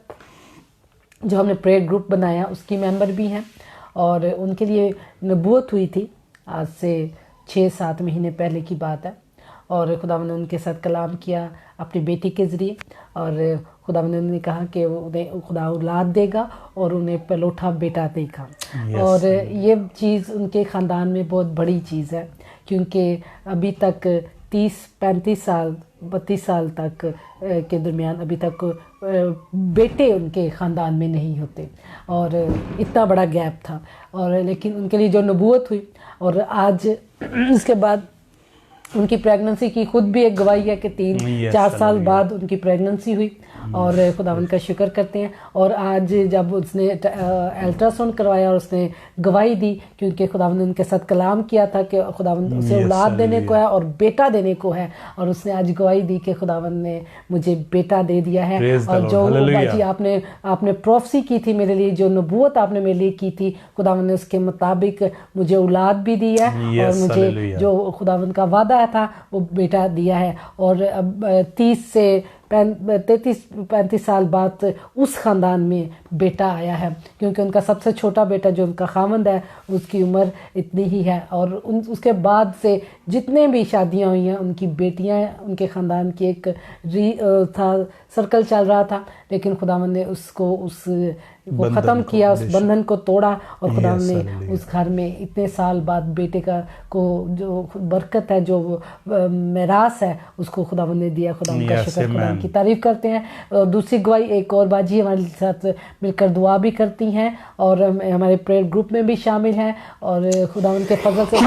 जो हमने प्रेयर ग्रुप बनाया उसकी मेंबर भी हैं और उनके लिए नबूवत हुई थी। आज से 6-7 महीने पहले की बात है और खुदा ने उनके साथ कलाम किया अपनी बेटी के ज़रिए और खुदा ने कहा कि उन्हें खुदा औलाद देगा और उन्हें पलोठा बेटा देगा। और ये चीज़ उनके ख़ानदान में बहुत बड़ी चीज़ है क्योंकि अभी तक 30-35 साल 32 साल तक के दरमियान अभी तक बेटे उनके ख़ानदान में नहीं होते और इतना बड़ा गैप था। और लेकिन उनके लिए जो नबूवत हुई और आज इसके बाद उनकी प्रेगनेंसी की खुद भी एक गवाही है कि 3-4 साल बाद उनकी प्रेगनेंसी हुई और खुदा उनका शुक्र करते हैं। और आज जब उसने अल्ट्रासाउंड करवाया और उसने गवाही दी क्योंकि खुदा ने उनके साथ कलाम किया था कि खुदा उसे औलाद देने को है और बेटा देने को है और उसने आज गवाही दी कि खुदा ने मुझे बेटा दे दिया है। और जो बाजी आपने प्रोफेसी की थी मेरे लिए, जो नबूवत आपने मेरे लिए की थी, खुदा ने उसके मुताबिक मुझे औलाद भी दी है और मुझे जो खुदा का वादा था वो बेटा दिया है। और अब 30 से 33-35 साल बाद उस ख़ानदान में बेटा आया है क्योंकि उनका सबसे छोटा बेटा जो उनका खामंद है उसकी उम्र इतनी ही है और उसके बाद से जितने भी शादियां हुई हैं उनकी बेटियां उनके ख़ानदान की एक सर्कल चल रहा था लेकिन खुदावन ने उसको वो ख़त्म किया, उस बंधन को तोड़ा और खुदावन ने उस घर में इतने साल बाद बेटे को जो बरकत है जो मेरास है उसको खुदावन ने दिया। खुदावन का शुक्र, खुदावन की तारीफ करते हैं। दूसरी गवाही एक और बाजी हमारे साथ मिलकर दुआ भी करती हैं और हमारे प्रेयर ग्रुप में भी शामिल हैं और खुदावन के फजल से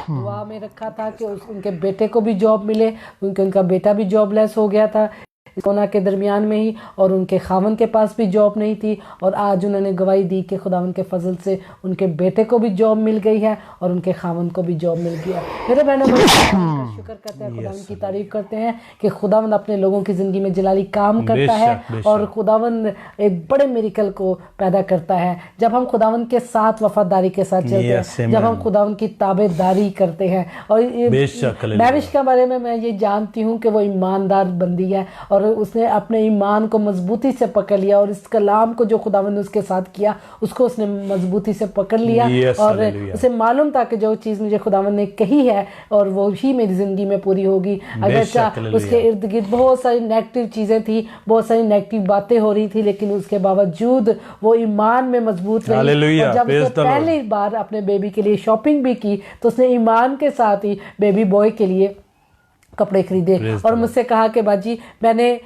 दुआ में रखा था कि उनके बेटे को भी जॉब मिले क्योंकि उनका बेटा भी जॉबलेस हो गया था कोरोना के दरमियान में ही और उनके खावन के पास भी जॉब नहीं थी और आज उन्होंने गवाही दी कि खुदावन के फजल से उनके बेटे को भी जॉब मिल गई है और उनके खावन को भी जॉब मिल गया। मेरे बहनों शुक्र करते हैं, खुदावन की तारीफ करते हैं कि खुदावन अपने लोगों की ज़िंदगी में जलाली काम करता है और खुदावन एक बड़े मिरेकल को पैदा करता है जब हम खुदावन के साथ वफादारी के साथ चलते हैं, जब हम खुदावन की ताबेदारी करते हैं। और मैविश के बारे में मैं ये जानती हूँ कि वो ईमानदार बंदी है और उसने अपने ईमान को मजबूती से पकड़ लिया और इस कलाम को जो खुदावन ने उसके साथ किया उसको उसने मजबूती से पकड़ लिया और उसे मालूम था कि जो चीज़ मुझे खुदावन ने कही है और वो ही मेरी ज़िंदगी में पूरी होगी। अगर उसके इर्द गिर्द बहुत सारी नेगेटिव चीज़ें थी, बहुत सारी नेगेटिव बातें हो रही थी लेकिन उसके बावजूद वो ईमान में मजबूत रही और जब उसने पहली बार अपने बेबी के लिए शॉपिंग भी की तो उसने ईमान के साथ ही बेबी बॉय के लिए कपड़े खरीदे और मुझसे कहा कि बाजी मैंने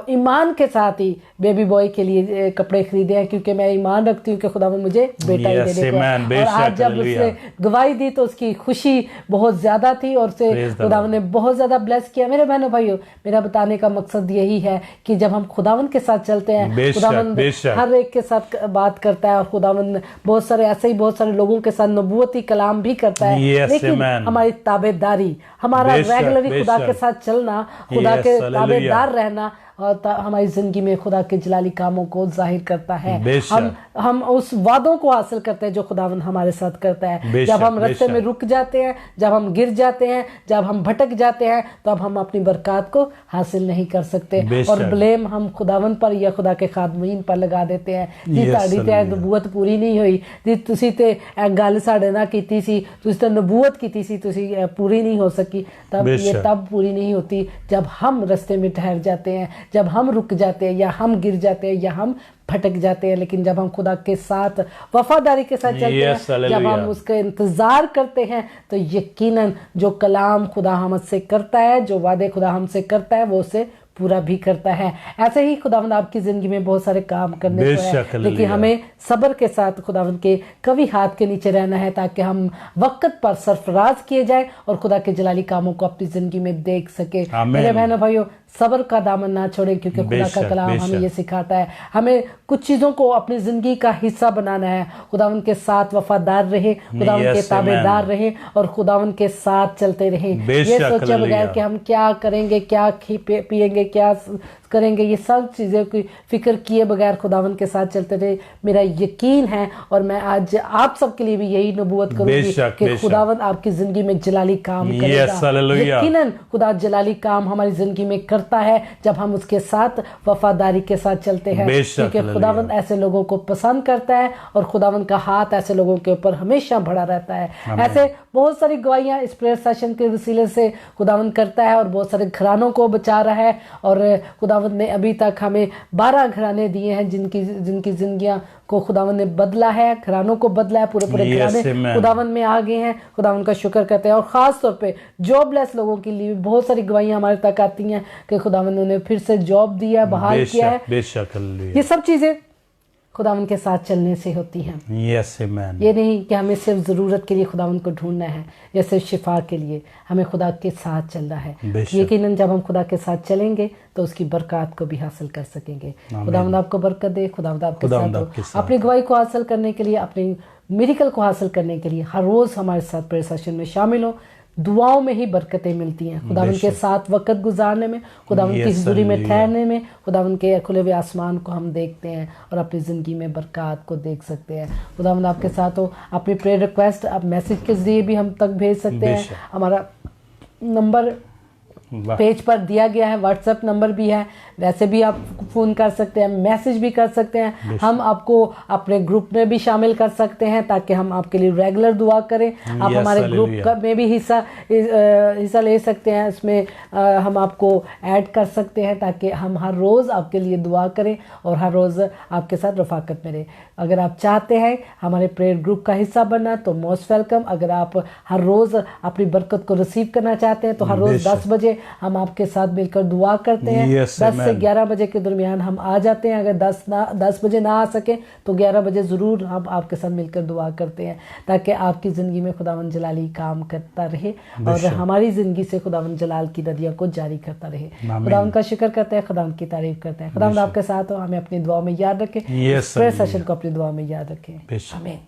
ईमान के साथ ही बेबी बॉय के लिए कपड़े खरीदे हैं क्योंकि मैं ईमान रखती हूँ कि खुदा मुझे बेटा ही देने को है। और आज जब उसने गवाही दी तो उसकी खुशी बहुत ज़्यादा थी और उसे खुदावन ने बहुत ज़्यादा ब्लेस किया। मेरे बहनों भाइयों, मेरा बताने का मकसद यही है कि जब हम खुदावन के साथ चलते हैं खुदावन हर एक के साथ बात करता है और खुदावन बहुत सारे लोगों के साथ नबूवती कलाम भी करता है लेकिन हमारी ताबेदारी, हमारा रेगुलरली खुदा के साथ चलना, खुदा के ताबेदार रहना और हमारी ज़िंदगी में खुदा के जलाली कामों को जाहिर करता है। बेशक। हम उस वादों को हासिल करते हैं जो खुदावंद हमारे साथ करता है। बेशक, जब हम रास्ते बेशक। में रुक जाते हैं, जब हम गिर जाते हैं, जब हम भटक जाते हैं, तो अब हम अपनी बरकत को हासिल नहीं कर सकते बेशक। और ब्लेम हम खुदावंद पर या खुदा के खादमीन पर लगा देते हैं। जी Yes, ਤੁਹਾਡੀ ਤੇ hallelujah। ਨਬੂਵਤ ਪੂਰੀ ਨਹੀਂ ਹੋਈ ਜੀ, ਤੁਸੀਂ ਤੇ ਇਹ ਗੱਲ ਸਾਡੇ ਨਾਲ ਕੀਤੀ ਸੀ, ਤੁਸੀਂ ਤਾਂ नबूवत की थी, ਤੁਸੀਂ पूरी नहीं हो सकी। तब ये बेशक। तब पूरी नहीं होती जब हम रास्ते में ठहर जाते हैं, जब हम रुक जाते हैं या हम गिर जाते हैं या हम भटक जाते हैं। लेकिन जब हम खुदा के साथ वफादारी के साथ चलते Yes, हैं, जब hallelujah। हम उसका इंतजार करते हैं, तो यकीनन जो कलाम खुदा हमसे करता है, जो वादे खुदा हमसे करता है, वो उसे पूरा भी करता है। ऐसे ही खुदावंद आपकी ज़िंदगी में बहुत सारे काम करने को है, बेशक, लेकिन हालेलुया। हमें सब्र के साथ खुदावंद के कभी हाथ के नीचे रहना है, ताकि हम वक्त पर सरफराज किए जाए और खुदा के जलाली कामों को अपनी ज़िंदगी में देख सके। आमीन। मेरे बहनों भाइयों, सब्र का दामन ना छोड़ें, क्योंकि खुदा का बेशक, कलाम हमें बेशक। ये सिखाता है हमें कुछ चीज़ों को अपनी ज़िंदगी का हिस्सा बनाना है। खुदावंद के साथ वफादार रहे, खुदावंद के Yes, ताबेदार amen। रहे और खुदावंद के साथ चलते रहें। बेशक, ये सोचे बगैर हालेलुया। कि हम क्या करेंगे, क्या पिएंगे, क्या करेंगे, ये सब चीज़ें की फिक्र किए बगैर खुदावंद के साथ चलते रहे। मेरा यकीन है और मैं आज आप सबके लिए भी यही नबूवत करूंगी बेशक, कि बेशक। खुदावंद आपकी ज़िंदगी में जलाली काम Yes, करेगा। हालेलुया। यकीनन खुदा जलाली काम हमारी ज़िंदगी में करता है जब हम उसके साथ वफादारी के साथ चलते हैं, बेशक, क्योंकि हालेलुया। खुदावंद ऐसे लोगों को पसंद करता है और खुदावंद का हाथ ऐसे लोगों के ऊपर हमेशा बढ़ा रहता है। ऐसे बहुत सारी गवाहियाँ इस प्रेयर सेशन के वसीले से खुदावंद करता है और बहुत सारे घरानों को बचा रहा है। और खुदावंद ने अभी तक हमें 12 घराने दिए हैं जिनकी जिंदगियां को खुदावंद ने बदला है, घरानों को बदला है, पूरे Yes, घराने amen। खुदावंद में आ गए हैं। खुदावंद का शुक्र करते हैं और ख़ास तौर पे जॉबलेस लोगों के लिए भी बहुत सारी गवाहियां हमारे तक आती हैं कि खुदावंद ने उन्हें फिर से जॉब दिया, बहाल किया है। बेशक, बेशक, हालेलुया। ये सब चीज़ें खुदावंद के साथ चलने से होती हैं। Yes amen. ये नहीं कि हमें सिर्फ ज़रूरत के लिए खुदावंद को ढूंढना है या सिर्फ शिफा के लिए, हमें खुदा के साथ चलना है। बेशक। यकीनन जब हम खुदा के साथ चलेंगे तो उसकी बरकत को भी हासिल कर सकेंगे। खुदावंद आपको बरकत दे, खुदावंद आपके खुदावंद साथ आपके हो। साथ अपनी गवाही को हासिल करने के लिए, अपनी मिरेकल को हासिल करने के लिए हर रोज़ हमारे साथ प्रेयर सेशन में शामिल हो। दुआओं में ही बरकतें मिलती हैं, खुदावंद के साथ वक्त गुजारने में, खुदावंद की हुजूरी में ठहरने में, खुदावंद के खुले हुए आसमान को हम देखते हैं और अपनी ज़िंदगी में बरकत को देख सकते हैं। खुदावंद आपके साथ हो। अपनी प्रेयर रिक्वेस्ट आप मैसेज के ज़रिए भी हम तक भेज सकते हैं। बेशक। हमारा नंबर वाह। पेज पर दिया गया है, व्हाट्सएप नंबर भी है, वैसे भी आप फ़ोन कर सकते हैं, मैसेज भी कर सकते हैं। हम आपको अपने ग्रुप में भी शामिल कर सकते हैं ताकि हम आपके लिए रेगुलर दुआ करें। आप हमारे ग्रुप में भी हिस्सा ले सकते हैं, इसमें हम आपको ऐड कर सकते हैं ताकि हम हर रोज़ आपके लिए दुआ करें और हर रोज़ आपके साथ रफ़ाकत में रहें। अगर आप चाहते हैं हमारे प्रेयर ग्रुप का हिस्सा बनना तो मोस्ट वेलकम। अगर आप हर रोज़ अपनी बरकत को रिसीव करना चाहते हैं तो हर रोज़ 10 बजे हम आपके साथ मिलकर दुआ करते हैं। 10 से 11 बजे के दरमियान हम आ जाते हैं। अगर 10 बजे ना आ सके तो 11 बजे ज़रूर हम आपके साथ मिलकर दुआ करते हैं ताकि आपकी ज़िंदगी में खुदावंद जलाली काम करता रहे और हमारी ज़िंदगी से खुदावंद जलाल की नदियों को जारी करता रहे। खुदावंद का शुक्र करते हैं, खुदावंद की तारीफ करते हैं। खुदावंद आपके साथ हो, हमें अपनी दुआ में याद रखें। प्रेयर सेशन को अपनी दुआ में याद रखें। आमीन।